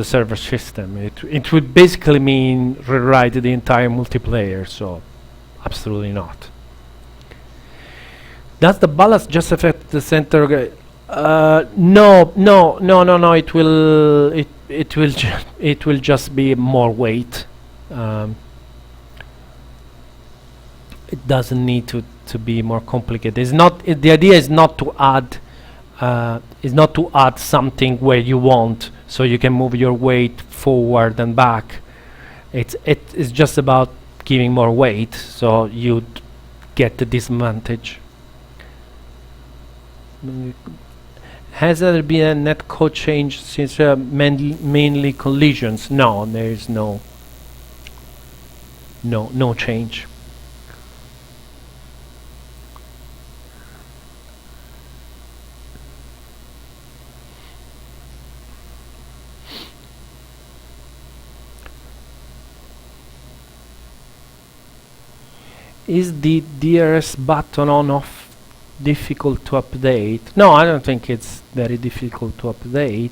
server system. It would basically mean rewrite the entire multiplayer. So, absolutely not. Does the ballast just affect the center? No. It will just be more weight. It doesn't need to be more complicated. It's not. The idea is not to add. Something where you want, so you can move your weight forward and back. It's just about giving more weight, so you get the disadvantage. Has there been a net code change since mainly collisions? No, there is no change. Is the DRS button on/off difficult to update? No, I don't think it's very difficult to update.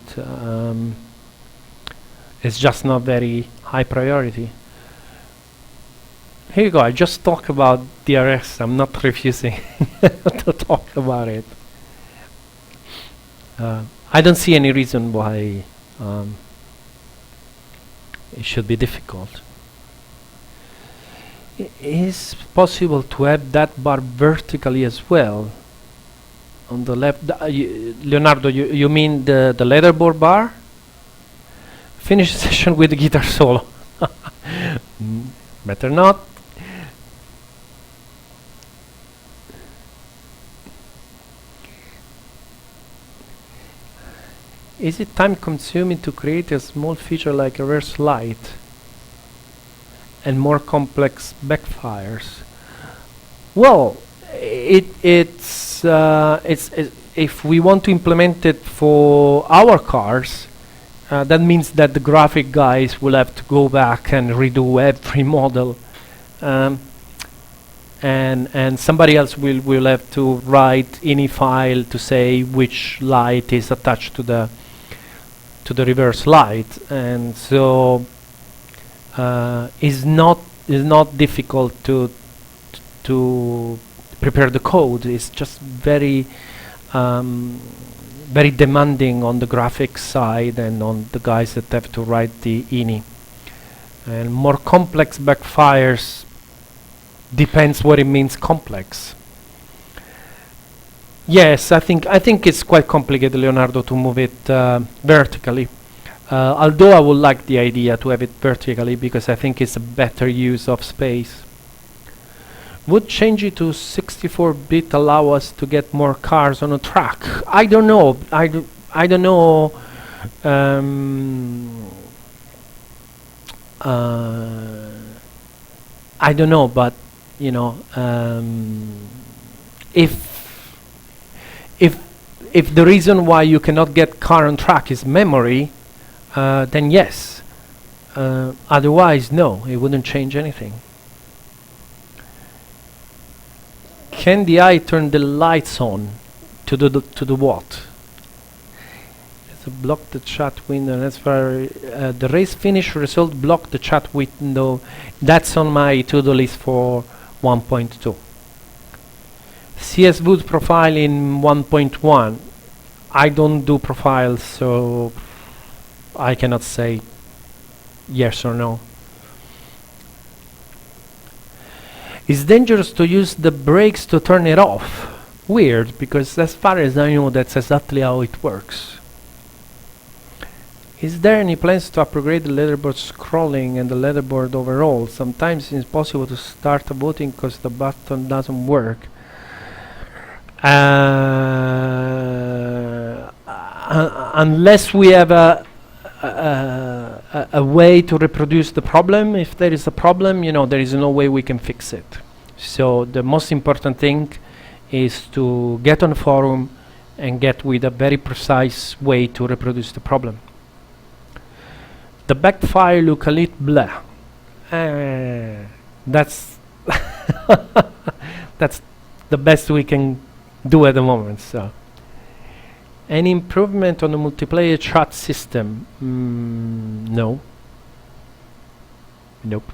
It's just not very high priority. Here you go. I just talk about DRS. I'm not refusing to talk about it. I don't see any reason why it should be difficult. Is possible to have that bar vertically as well on the left? Leonardo, you mean the leaderboard bar? Finish session with the guitar solo. Better not. Is it time consuming to create a small feature like a reverse light and more complex backfires? Well, it's if we want to implement it for our cars, that means that the graphic guys will have to go back and redo every model, and somebody else will have to write ini file to say which light is attached to the reverse light, and so is not difficult to prepare the code. It's just very demanding on the graphics side and on the guys that have to write the ini. And more complex backfires depends what it means complex. Yes, I think it's quite complicated, Leonardo, to move it vertically. Although I would like the idea to have it vertically because I think it's a better use of space. Would change it to 64-bit allow us to get more cars on a track? I don't know. I don't know. I don't know, but you know, if the reason why you cannot get car on track is memory, then yes. Otherwise, no, it wouldn't change anything. Can the eye turn the lights on to do what? To block the chat window. That's for the race finish result. Block the chat window. That's on my to-do list for 1.2. CS Wood profile in 1.1. I don't do profiles, so I cannot say yes or no. It's dangerous to use the brakes to turn it off. Weird, because as far as I know, that's exactly how it works. Is there any plans to upgrade the leaderboard scrolling and the leaderboard overall? Sometimes it's possible to start voting because the button doesn't work. Unless we have a way to reproduce the problem. If there is a problem, you know, there is no way we can fix it. So the most important thing is to get on a forum and get with a very precise way to reproduce the problem. The backfire look a little blah. That's that's the best we can do at the moment. So, any improvement on the multiplayer chat system? No. Nope.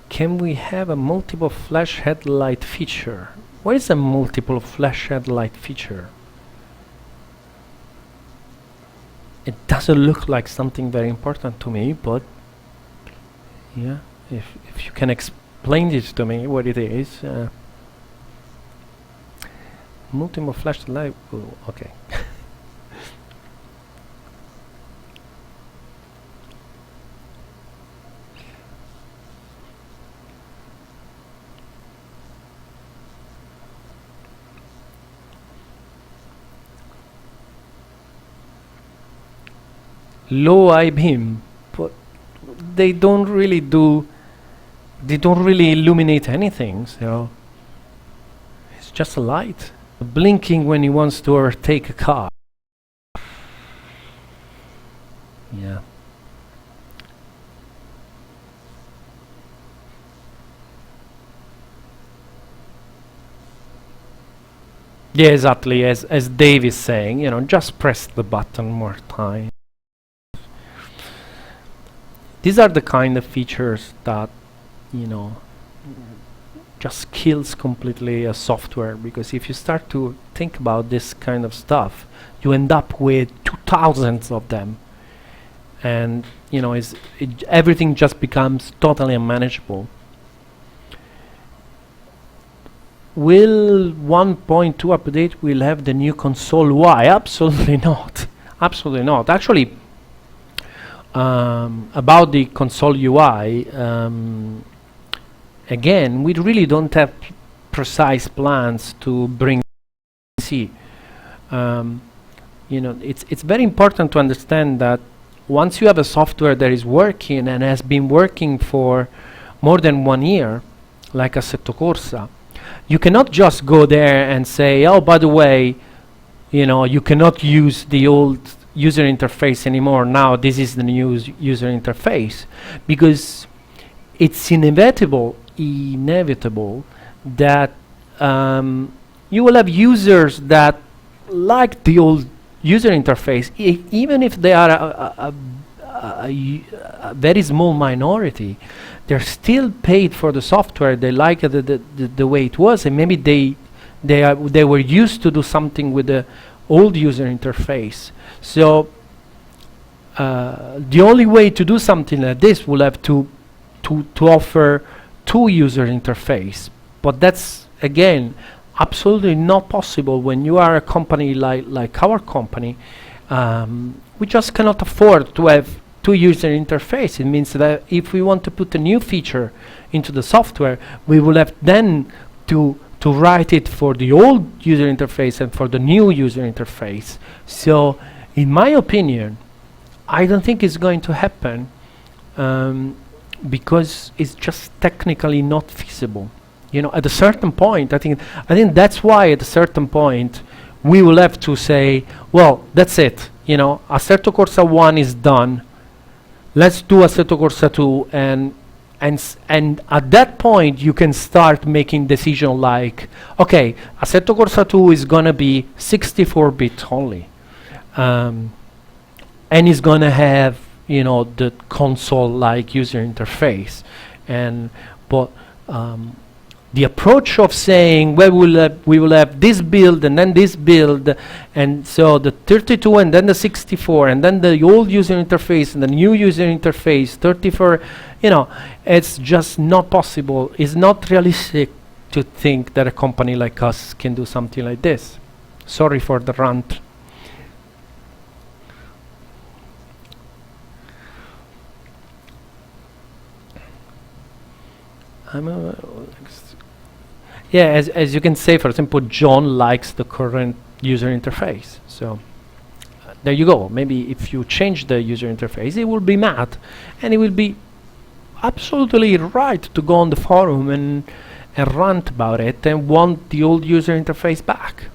Can we have a multiple flash headlight feature? What is a multiple flash headlight feature? It doesn't look like something very important to me, but yeah, if you can explain it to me what it is. Multiple flash light. Oh, okay. Low eye beam, but they don't really illuminate anything, so it's just a light blinking when he wants to overtake a car. Yeah. Yeah, exactly, as Dave is saying, you know, just press the button more time. These are the kind of features that, you know, just kills completely a software, because if you start to think about this kind of stuff, you end up with 2,000 of them, and you know, everything just becomes totally unmanageable. Will 1.2 update will have the new console UI? Absolutely not. Absolutely not. Actually, about the console UI, again, we really don't have precise plans to bring C. You know, it's very important to understand that once you have a software that is working and has been working for more than 1 year, like Assetto Corsa, you cannot just go there and say, oh, by the way, you know, you cannot use the old user interface anymore. Now this is the new user interface, because it's inevitable that you will have users that like the old user interface, even if they are a very small minority. They're still paid for the software. They like the way it was, and maybe they were used to do something with the old user interface. So the only way to do something like this will have to offer 2 user interface, but that's again absolutely not possible when you are a company like our company. We just cannot afford to have 2 user interface. It means that if we want to put a new feature into the software, we will have then to write it for the old user interface and for the new user interface. So in my opinion, I don't think it's going to happen. because it's just technically not feasible. You know, at a certain point, I think that's why at a certain point we will have to say, well, that's it. You know, Assetto Corsa 1 is done. Let's do Assetto Corsa 2, and at that point you can start making decision like, okay, Assetto Corsa 2 is gonna be 64-bit only, and it's gonna have, you know, the console-like user interface, but the approach of saying, well, we will have this build and then this build, and so the 32 and then the 64 and then the old user interface and the new user interface 34, you know, it's just not possible. It's not realistic to think that a company like us can do something like this. Sorry for the rant. Yeah, as you can say, for example, John likes the current user interface. So there you go. Maybe if you change the user interface, he will be mad, and he will be absolutely right to go on the forum and rant about it and want the old user interface back.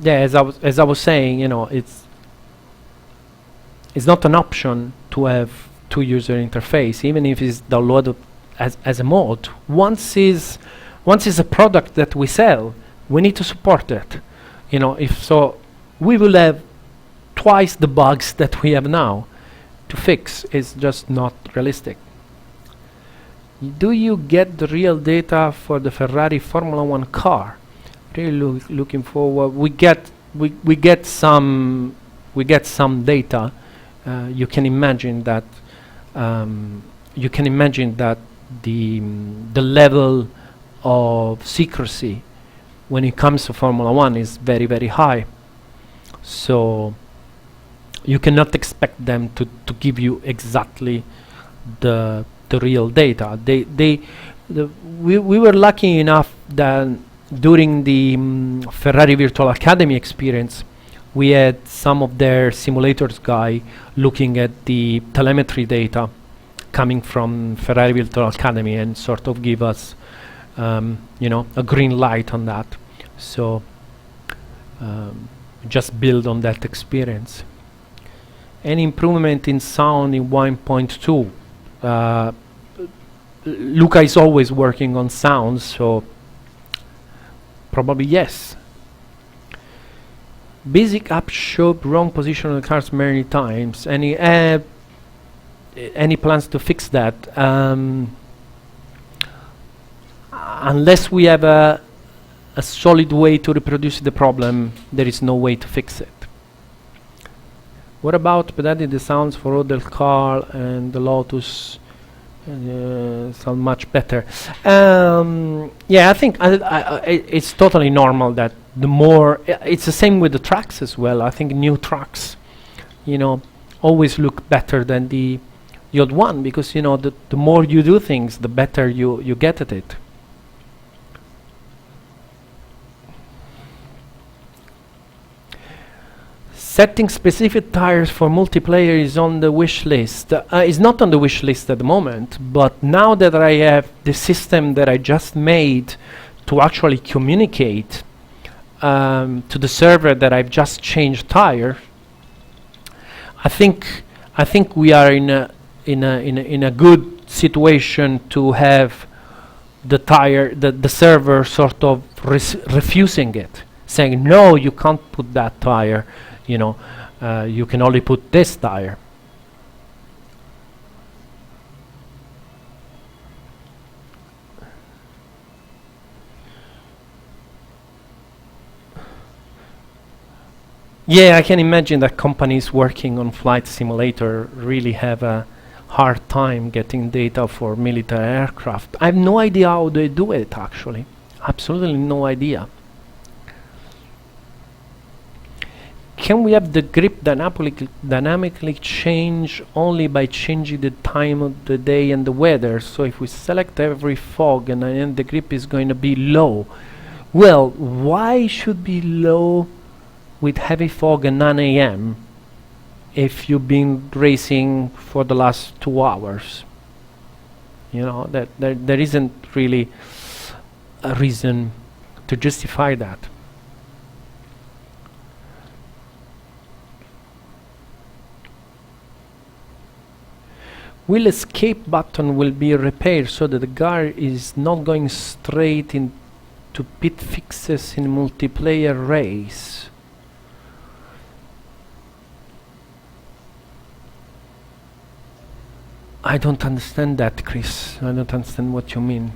Yeah, as I was saying, you know, it's not an option to have two user interface, even if it's downloaded as a mod. Once is a product that we sell, we need to support it. You know, if so, we will have twice the bugs that we have now to fix. It's just not realistic. Do you get the real data for the Ferrari Formula 1 car? Really looking forward. We get some data. You can imagine that the level of secrecy when it comes to Formula 1 is very, very high. So you cannot expect them to give you exactly the real data. We were lucky enough that during the Ferrari Virtual Academy experience, we had some of their simulators guy looking at the telemetry data coming from Ferrari Virtual Academy and sort of give us, you know, a green light on that. So just build on that experience. Any improvement in sound in 1.2? Luca is always working on sound, so probably yes. Basic app showed wrong position on the cars many times. Any plans to fix that? Unless we have a solid way to reproduce the problem, there is no way to fix it. What about adding the sounds for Odell car and the Lotus? Sound much better. Yeah, I think it's totally normal that the more it's the same with the tracks as well. I think new tracks, you know, always look better than the old one, because, you know, the more you do things, the better you get at it. Setting specific tires for multiplayer is on the wish list. It's not on the wish list at the moment, but now that I have the system that I just made to actually communicate to the server that I've just changed tire, I think we are in a good situation to have the tire, the server sort of refusing it, saying no, you can't put that tire. You know, you can only put this tire. Yeah, I can imagine that companies working on flight simulator really have a hard time getting data for military aircraft. I have no idea how they do it, actually. Absolutely no idea. can we have the grip dynamically change only by changing the time of the day and the weather? So if we select every fog and then the grip is going to be low. Well, why should be low with heavy fog at 9 a.m. if you've been racing for the last 2 hours? You know, that there isn't really a reason to justify that. Will escape button will be repaired so that the car is not going straight into pit fixes in multiplayer race? I don't understand that, Chris. I don't understand what you mean.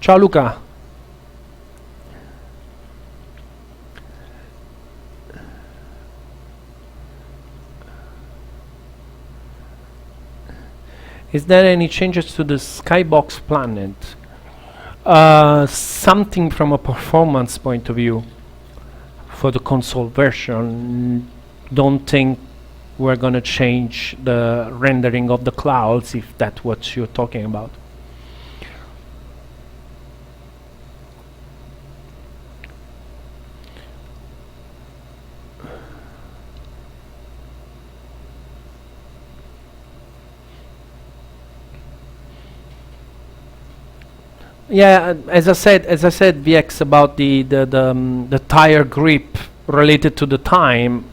Ciao Luca. Is there any changes to the Skybox planet? Something from a performance point of view for the console version. Don't think we're gonna change the rendering of the clouds, if that's what you're talking about. Yeah, as I said, VX, about the tire grip related to the time.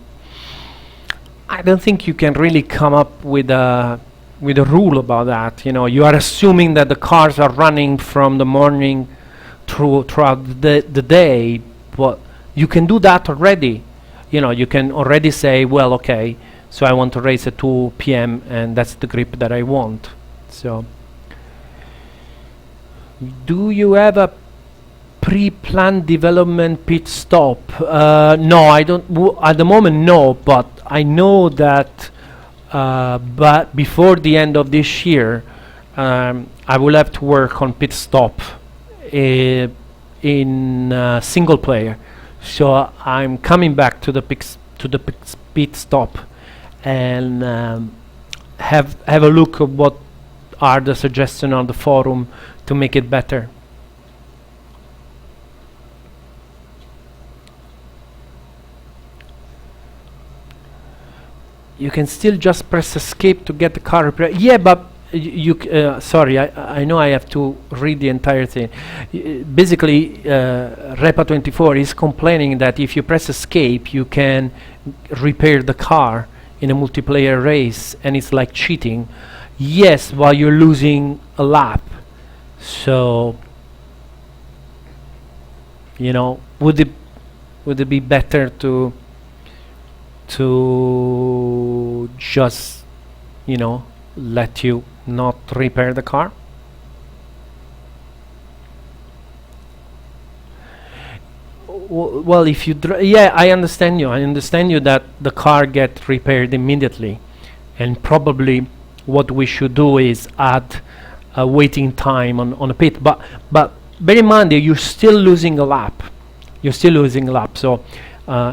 I don't think you can really come up with a rule about that. You know, you are assuming that the cars are running from the morning throughout the day, but you can do that already. You know, you can already say, well, okay, so I want to race at 2 p.m. and that's the grip that I want. So, do you have a pre-planned development pit stop? No, I don't. At the moment, no. But I know that. But before the end of this year, I will have to work on pit stop in single player. So I'm coming back to the pit stop and have a look at what are the suggestions on the forum to make it better. You can still just press escape to get the car repaired. Yeah, but sorry, I know I have to read the entire thing. Basically, Repa24 is complaining that if you press escape, you can repair the car in a multiplayer race, and it's like cheating. Yes, while you're losing a lap. So, you know, would it be better to just, you know, let you not repair the car? Well, if you yeah, I understand you. I understand you that the car gets repaired immediately, and probably what we should do is add a waiting time on a pit. But bear in mind that you're still losing a lap. You're still losing a lap. So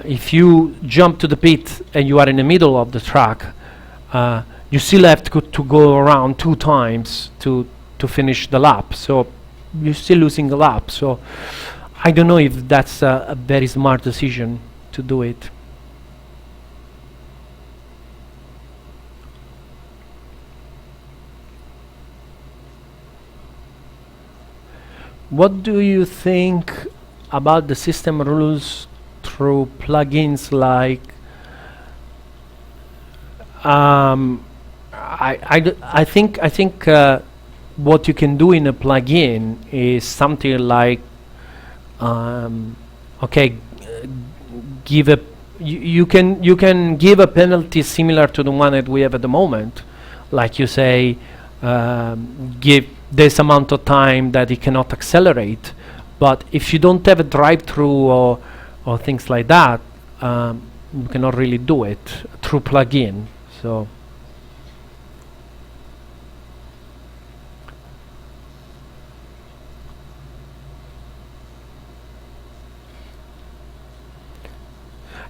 if you jump to the pit and you are in the middle of the track, you still have to go around 2 times to finish the lap. So you're still losing a lap. So I don't know if that's a very smart decision to do it. What do you think about the system rules through plugins like I think what you can do in a plugin is something like okay, give a you can give a penalty similar to the one that we have at the moment, like you say, give this amount of time that it cannot accelerate. But if you don't have a drive-through or things like that, you cannot really do it through plugin. So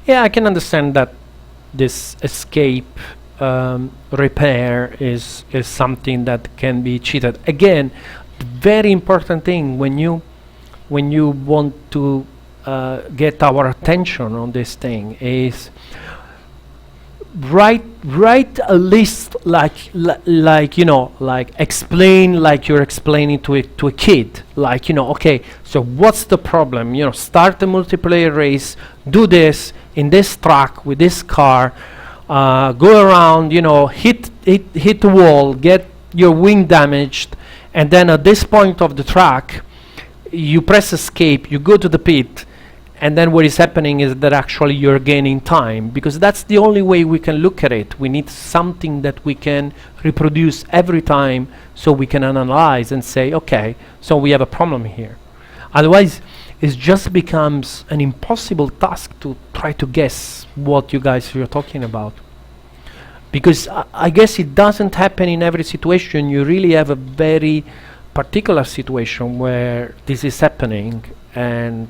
Yeah, I can understand that this escape repair is something that can be cheated. Again, the very important thing when you want to get our attention on this thing is write a list like explain like you're explaining to a kid, like, okay, so what's the problem, start a multiplayer race, do this in this track with this car, go around, hit the wall, get your wing damaged, and then at this point of the track you press escape, you go to the pit, and then what is happening is that actually you're gaining time, because that's the only way we can look at it. We need something that we can reproduce every time so we can analyze and say, okay, so we have a problem here. Otherwise, it just becomes an impossible task to try to guess what you guys are talking about. Because I guess it doesn't happen in every situation. You really have a very particular situation where this is happening, and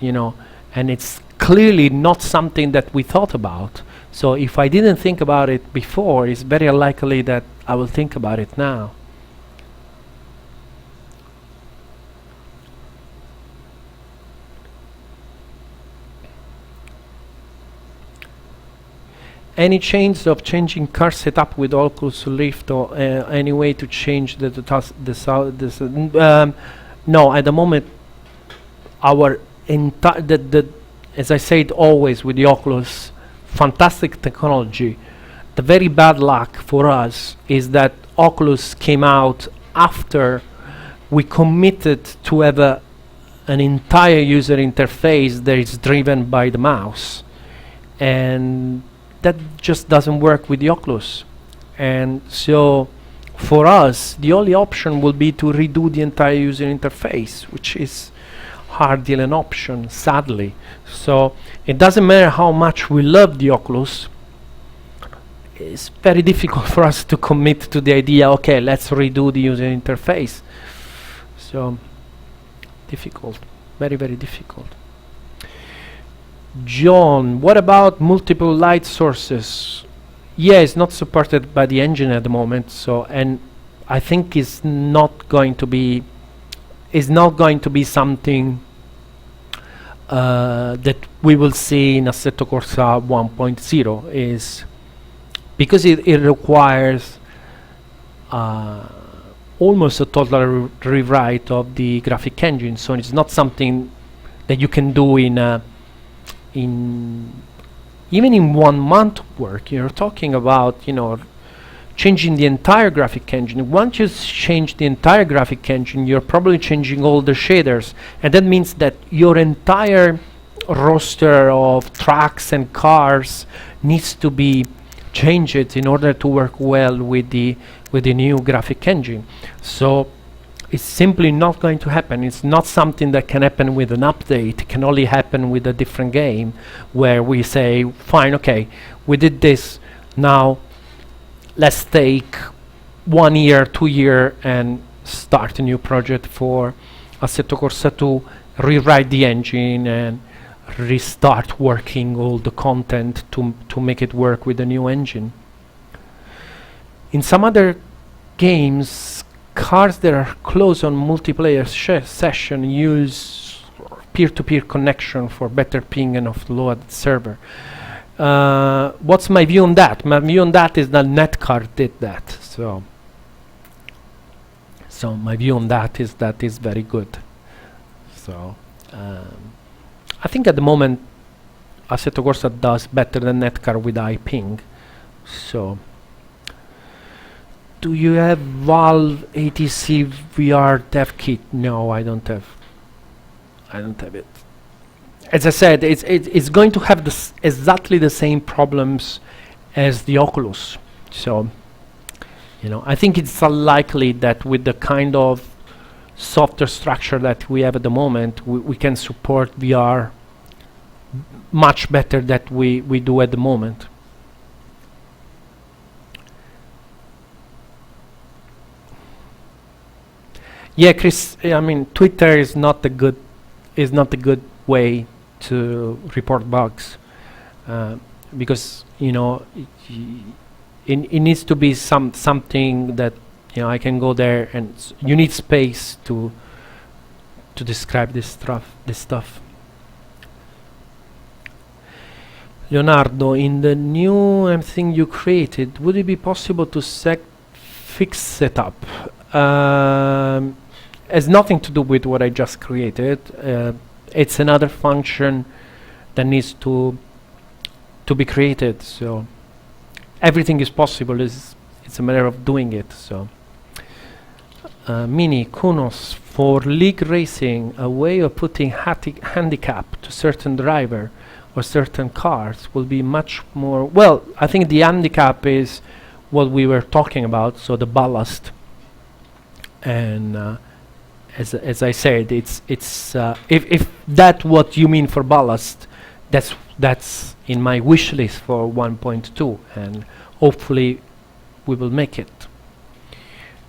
and it's clearly not something that we thought about. So if I didn't think about it before, it's very unlikely that I will think about it now. Any chance of changing car setup with Oculus Rift, or any way to change no, at the moment our as I said always with the Oculus, fantastic technology. The very bad luck for us is that Oculus came out after we committed to have an entire user interface that is driven by the mouse, and that just doesn't work with the Oculus. And so for us the only option will be to redo the entire user interface, which is hardly an option, sadly. So it doesn't matter how much we love the Oculus, it's very difficult for us to commit to the idea, okay, let's redo the user interface. So difficult, very, very difficult. John, what about multiple light sources? Yeah, it's not supported by the engine at the moment, so, and I think it's not going to be something that we will see in Assetto Corsa 1.0, is because it requires almost a total rewrite of the graphic engine. So it's not something that you can do in even in 1 month work. You're talking about changing the entire graphic engine. Once you change the entire graphic engine, you're probably changing all the shaders, and that means that your entire roster of tracks and cars needs to be changed in order to work well with the new graphic engine. So it's simply not going to happen. It's not something that can happen with an update. It can only happen with a different game, where we say, fine, okay, we did this, now let's take 1 year, 2 year, and start a new project for Assetto Corsa 2, rewrite the engine, and restart working all the content to make it work with the new engine. In some other games, cars that are close on multiplayer session use peer-to-peer connection for better ping and offload server. What's my view on that? My view on that is that Netcar did that. So my view on that is very good. So I think at the moment Assetto Corsa does better than Netcar with iPing. So do you have Valve ATC VR dev kit? No, I don't have it. As I said, it's going to have exactly the same problems as the Oculus. So, I think it's unlikely that with the kind of software structure that we have at the moment, we can support VR much better than we do at the moment. Yeah, Chris, I mean, Twitter is not a good way to report bugs. because it needs to be something that I can go there, and you need space to describe this stuff. Leonardo, in the new thing you created, would it be possible to fix setup? Has nothing to do with what I just created. It's another function that needs to be created. So everything is possible. It's a matter of doing it. So Mini Kunos, for league racing, a way of putting handicap to certain driver or certain cars will be much more. Well, I think the handicap is what we were talking about. So the ballast, and as I said, it's if that's what you mean for ballast, that's in my wish list for 1.2, and hopefully we will make it.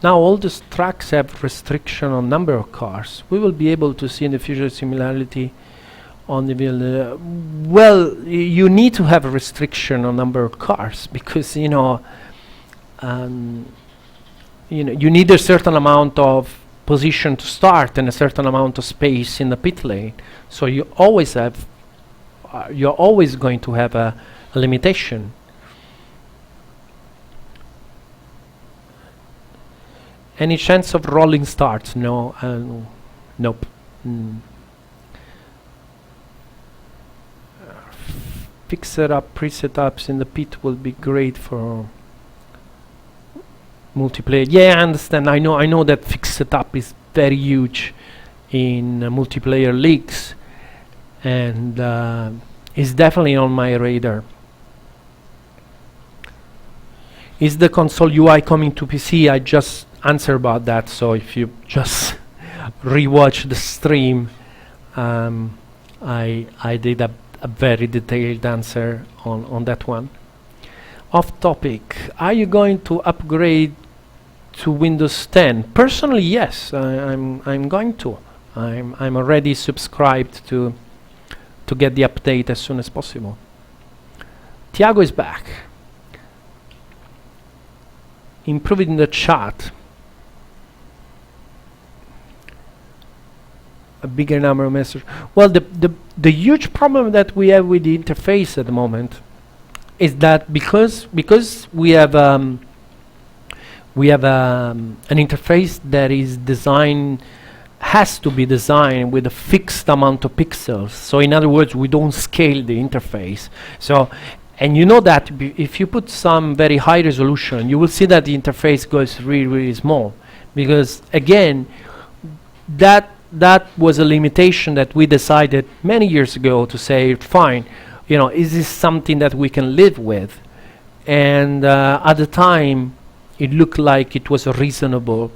Now all these tracks have restriction on number of cars. We will be able to see in the future similarity on the well, you need to have a restriction on number of cars, because you need a certain amount of position to start and a certain amount of space in the pit lane. So you always have you're always going to have a limitation. Any chance of rolling starts? No. Nope. Fixer up pre-setups in the pit will be great for multiplayer. Yeah, I understand. I know that fixed setup is very huge in multiplayer leagues, and is definitely on my radar. Is the console UI coming to PC? I just answered about that, so if you just rewatch the stream, I did a very detailed answer on that one. Off topic, are you going to upgrade to Windows 10? Personally, yes, I'm going to. I'm already subscribed to get the update as soon as possible. Tiago is back. Improving the chat. A bigger number of messages. Well, the huge problem that we have with the interface at the moment is that because we have an interface that is designed, has to be designed with a fixed amount of pixels. So in other words, we don't scale the interface. So, and you know that if you put some very high resolution, you will see that the interface goes really, really small, because again, that was a limitation that we decided many years ago to say, fine, is this something that we can live with? And at the time, it looked like it was a reasonable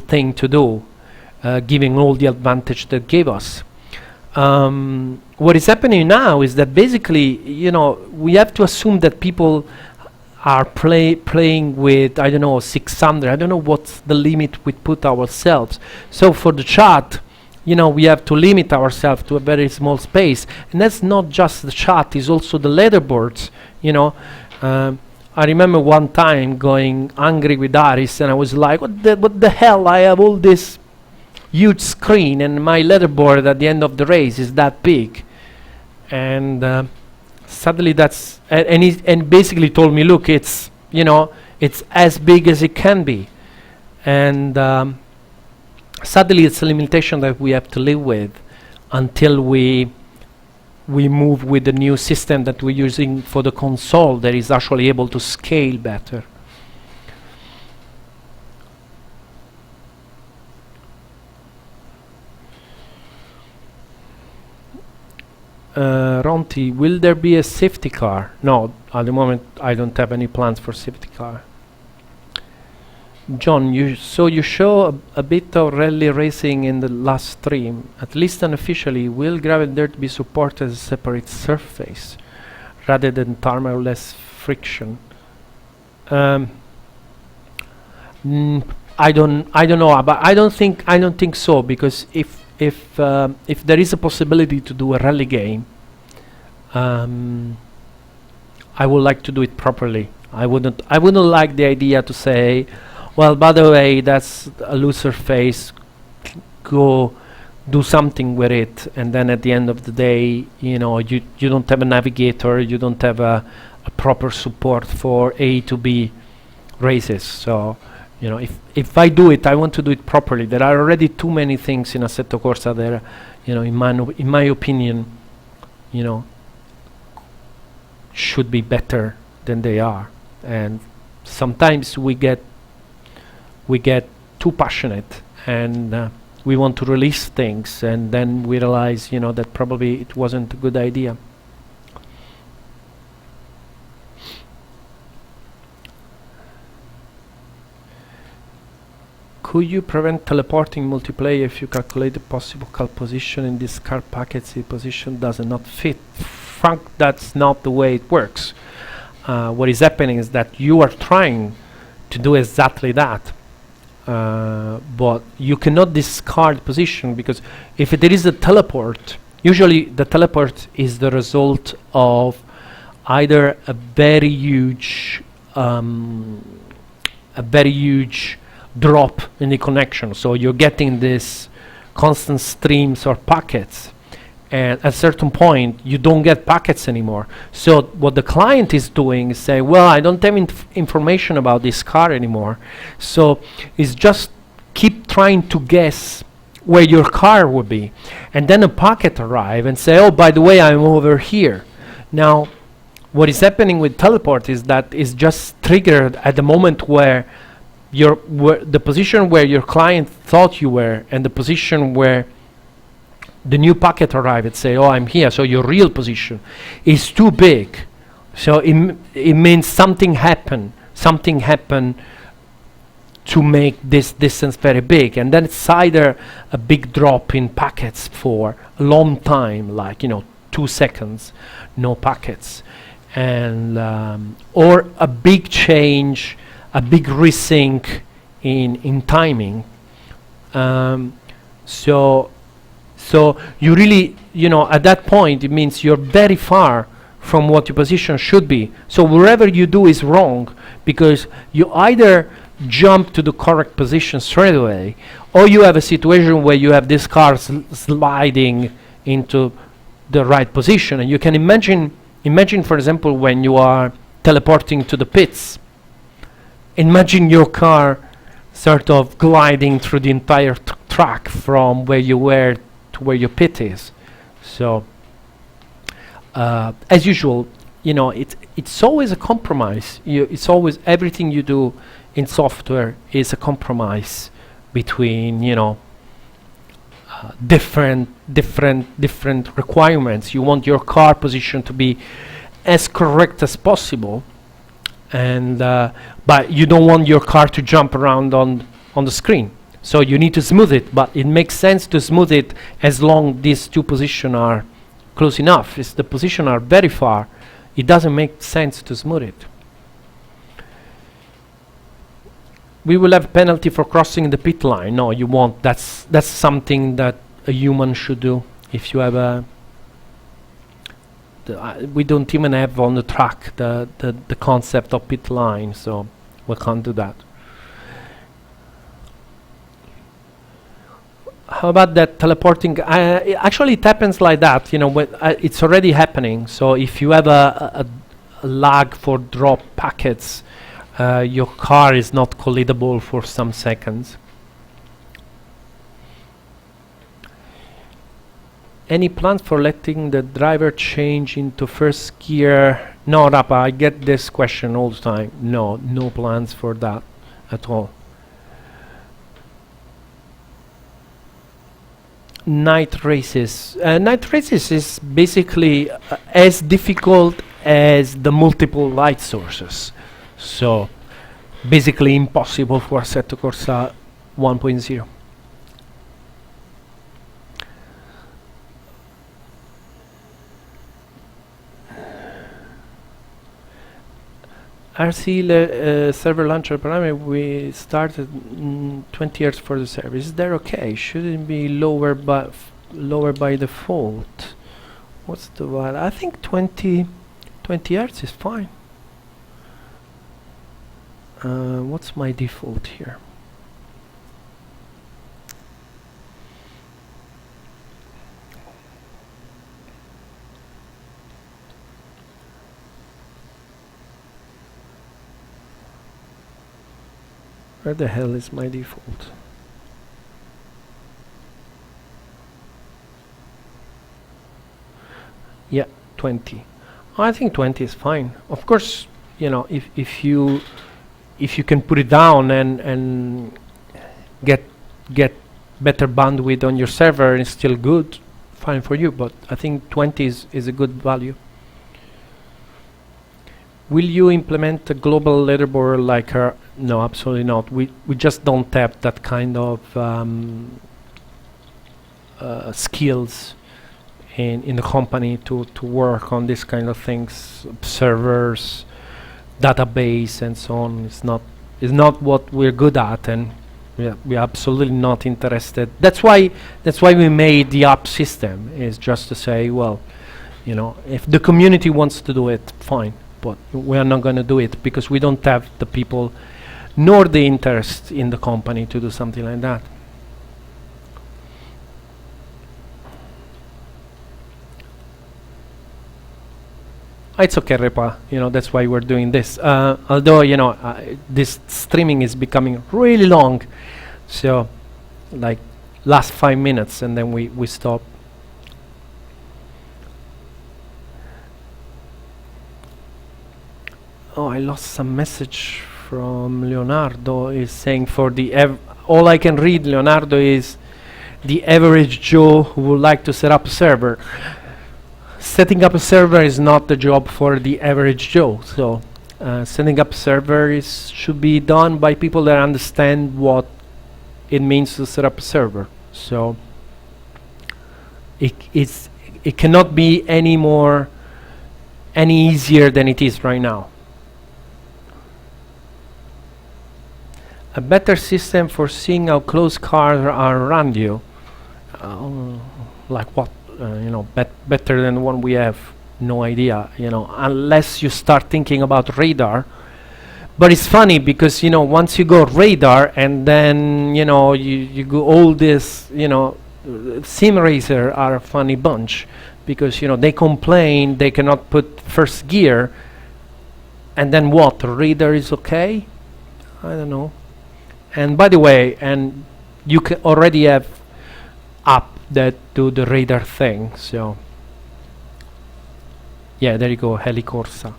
thing to do, giving all the advantage that gave us. What is happening now is that basically, we have to assume that people are playing with, I don't know, 600. I don't know what's the limit we put ourselves. So for the chat, we have to limit ourselves to a very small space. And that's not just the chat, it's also the leaderboards. I remember one time going angry with Aris, and I was like, what the hell? I have all this huge screen, and my leaderboard at the end of the race is that big. And suddenly that's and basically told me, look, it's it's as big as it can be, and suddenly it's a limitation that we have to live with until we move with the new system that we're using for the console that is actually able to scale better. Ronti, will there be a safety car? No, at the moment I don't have any plans for safety car. John, you show a bit of rally racing in the last stream. At least unofficially, will gravel dirt be supported as a separate surface rather than tarmac or less friction? I don't know, but I don't think so, because if if there is a possibility to do a rally game, I would like to do it properly. I wouldn't like the idea to say, well, by the way, that's a loose surface, go do something with it, and then at the end of the day, you know, you don't have a navigator, you don't have a proper support for A to B races. So, you know, if I do it, I want to do it properly. There are already too many things in Assetto Corsa that, you know, in my opinion, you know, should be better than they are. And sometimes we get too passionate, and we want to release things, and then we realize, you know, that probably it wasn't a good idea. Could you prevent teleporting multiplayer if you calculate the possible car position in this car package? The position does not fit. Frank, that's not the way it works. What is happening is that you are trying to do exactly that, but you cannot discard position, because if there is a teleport, usually the teleport is the result of either a very huge drop in the connection. So you're getting this constant streams or packets, and at a certain point you don't get packets anymore. So what the client is doing is say, well, I don't have information about this car anymore, so it's just keep trying to guess where your car would be, and then a packet arrive and say, oh, by the way, I'm over here. Now what is happening with teleport is that it's just triggered at the moment where the position where your client thought you were and the position where the new packet arrived and say, oh, I'm here, so your real position is too big. So it means something happened to make this distance very big, and then it's either a big drop in packets for a long time, like, you know, 2 seconds, no packets, and or a big change, a big resync in timing. So you really, you know, at that point, it means you're very far from what your position should be. So wherever you do is wrong, because you either jump to the correct position straight away, or you have a situation where you have this car sliding into the right position. And you can imagine, for example, when you are teleporting to the pits, imagine your car sort of gliding through the entire track from where you were to where your pit is. So as usual, you know, it's always a compromise. It's always, everything you do in software is a compromise between, you know, different requirements. You want your car position to be as correct as possible, and but you don't want your car to jump around on the screen. So you need to smooth it, but it makes sense to smooth it as long these two positions are close enough. If the positions are very far, it doesn't make sense to smooth it. We will have penalty for crossing the pit line. No, you won't. That's something that a human should do. If you have a we don't even have on the track the concept of pit line, so we can't do that. How about that teleporting? Actually, it happens like that. You know, it's already happening. So if you have a lag for drop packets, your car is not collidable for some seconds. Any plans for letting the driver change into first gear? No, Rapa, I get this question all the time. No plans for that at all. Night races. Night races is basically as difficult as the multiple light sources. So basically impossible for Assetto Corsa 1.0. server launcher parameter, we started 20 years for the server. Is that okay? Shouldn't be lower by default. What's the value? I think 20 Hz is fine. What's my default here? Where the hell is my default? Yeah, 20. I think 20 is fine. Of course, you know, if you can put it down and get better bandwidth on your server, it's still good, fine for you. But I think 20 is a good value. Will you implement a global leaderboard like her? No, absolutely not. We just don't have that kind of skills in the company to work on this kind of things, servers, database, and so on. It's not what we're good at, and we're absolutely not interested. That's why we made the app system. Is just to say, well, you know, if the community wants to do it, fine. But we are not going to do it because we don't have the people nor the interest in the company to do something like that. It's okay, Repa. You know, that's why we're doing this. Although, you know, this streaming is becoming really long. So, like, last 5 minutes and then we stop. Oh, I lost some message from Leonardo. Is saying for the all I can read, Leonardo, is the average Joe who would like to set up a server. Setting up a server is not the job for the average Joe. So setting up a server should be done by people that understand what it means to set up a server. So it cannot be any easier than it is right now. A better system for seeing how close cars are around you. Like what? You know, better than the one we have. No idea. You know, unless you start thinking about radar. But it's funny because, you know, once you go radar and then, you know, you go all this, you know, sim racer are a funny bunch because, you know, they complain they cannot put first gear, and then what? Radar is okay? I don't know. And by the way, and you can already have app that do the radar thing. So yeah, there you go, Helicorsa.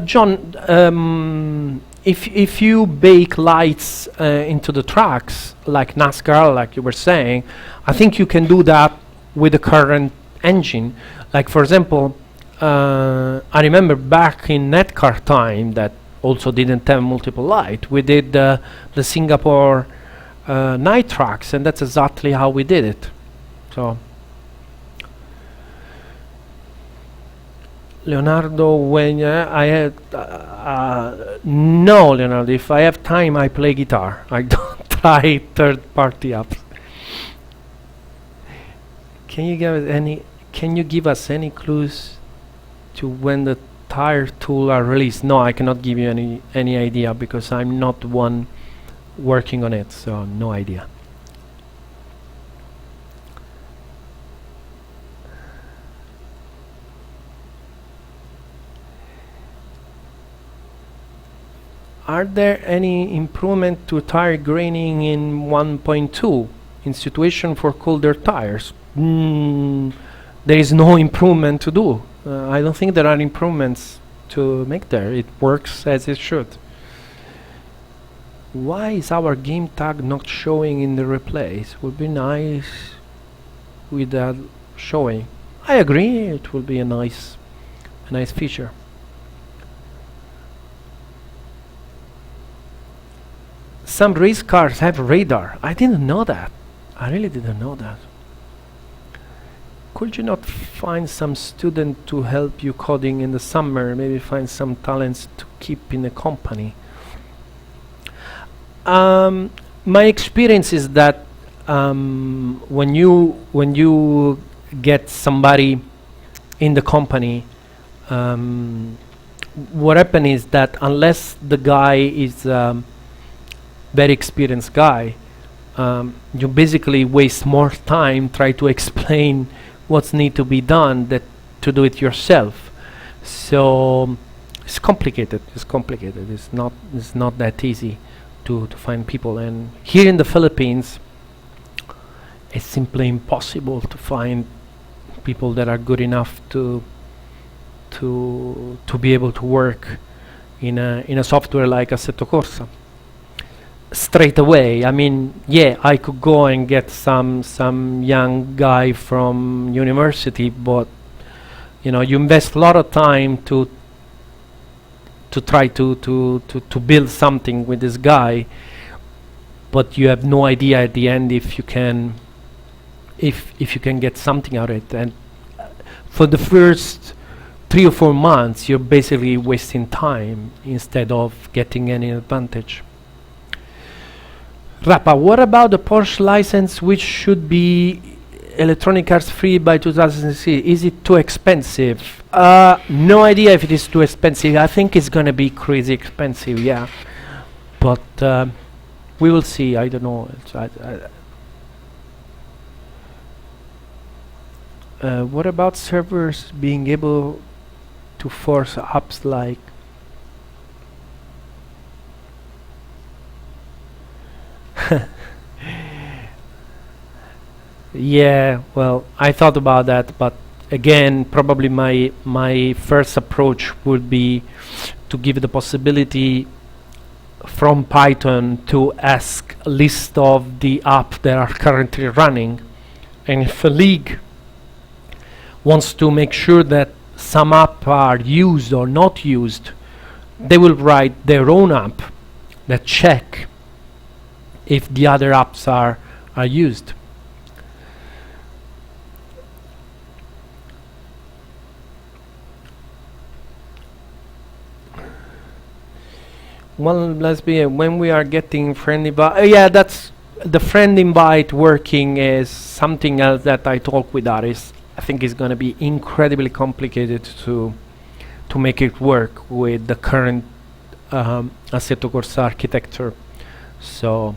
John, if you bake lights into the tracks like NASCAR, like you were saying, I think you can do that with the current engine. Like, for example, I remember back in Netcar time that also didn't have multiple light. We did the Singapore night tracks, and that's exactly how we did it. So Leonardo, when I had no, Leonardo, if I have time I play guitar. I don't try third-party apps. Can you give us any clues to when the Tyre tool are released? No, I cannot give you any idea because I'm not one working on it, so no idea. Are there any improvement to tire graining in 1.2 in situation for colder tires? There is no improvement to do. I don't think there are improvements to make there. It works as it should. Why is our game tag not showing in the replays? Would be nice with that showing. I agree, it will be a nice feature. some race cars have radar. I didn't know that. I really didn't know that. Could you not find some student to help you coding in the summer? Maybe find some talents to keep in the company. My experience is that when you get somebody in the company, what happens is that unless the guy is very experienced guy, you basically waste more time try to explain what's need to be done that to do it yourself. So it's complicated. It's complicated. It's not that easy to find people. And here in the Philippines, it's simply impossible to find people that are good enough to be able to work in a software like Assetto Corsa straight away. I mean, yeah, I could go and get some young guy from university, but you know, you invest a lot of time to try to build something with this guy, but you have no idea at the end if you can get something out of it. And for the first 3 or 4 months, you're basically wasting time instead of getting any advantage. Rappa, what about the Porsche license, which should be electronic cars free by 2006? Is it too expensive? No idea if it is too expensive. I think it's gonna be crazy expensive, yeah. But we will see. I don't know. What about servers being able to force apps like yeah, well, I thought about that, but again, probably my first approach would be to give the possibility from Python to ask a list of the apps that are currently running, and if a league wants to make sure that some apps are used or not used, they will write their own app that check if the other apps are used. Well, let's be when we are getting friend invite. Yeah, that's the friend invite working is something else that I talk with Aris. I think it's going to be incredibly complicated to make it work with the current Assetto Corsa architecture. So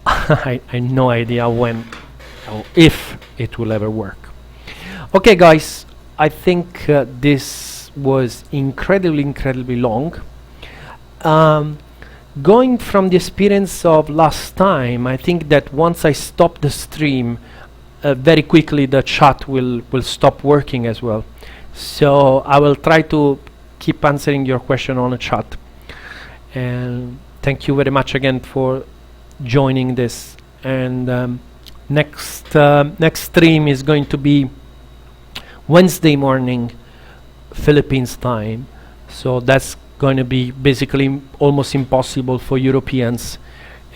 I have no idea when or if it will ever work. Okay, guys, I think this was incredibly long. Going from the experience of last time, I think that once I stop the stream, very quickly the chat will stop working as well. So I will try to keep answering your question on the chat. And thank you very much again for joining this. And next stream is going to be Wednesday morning, Philippines time. So that's going to be basically almost impossible for Europeans,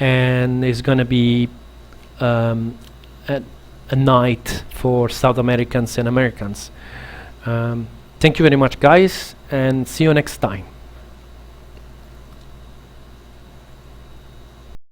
and it's going to be a night for South Americans and Americans. Thank you very much, guys, and see you next time.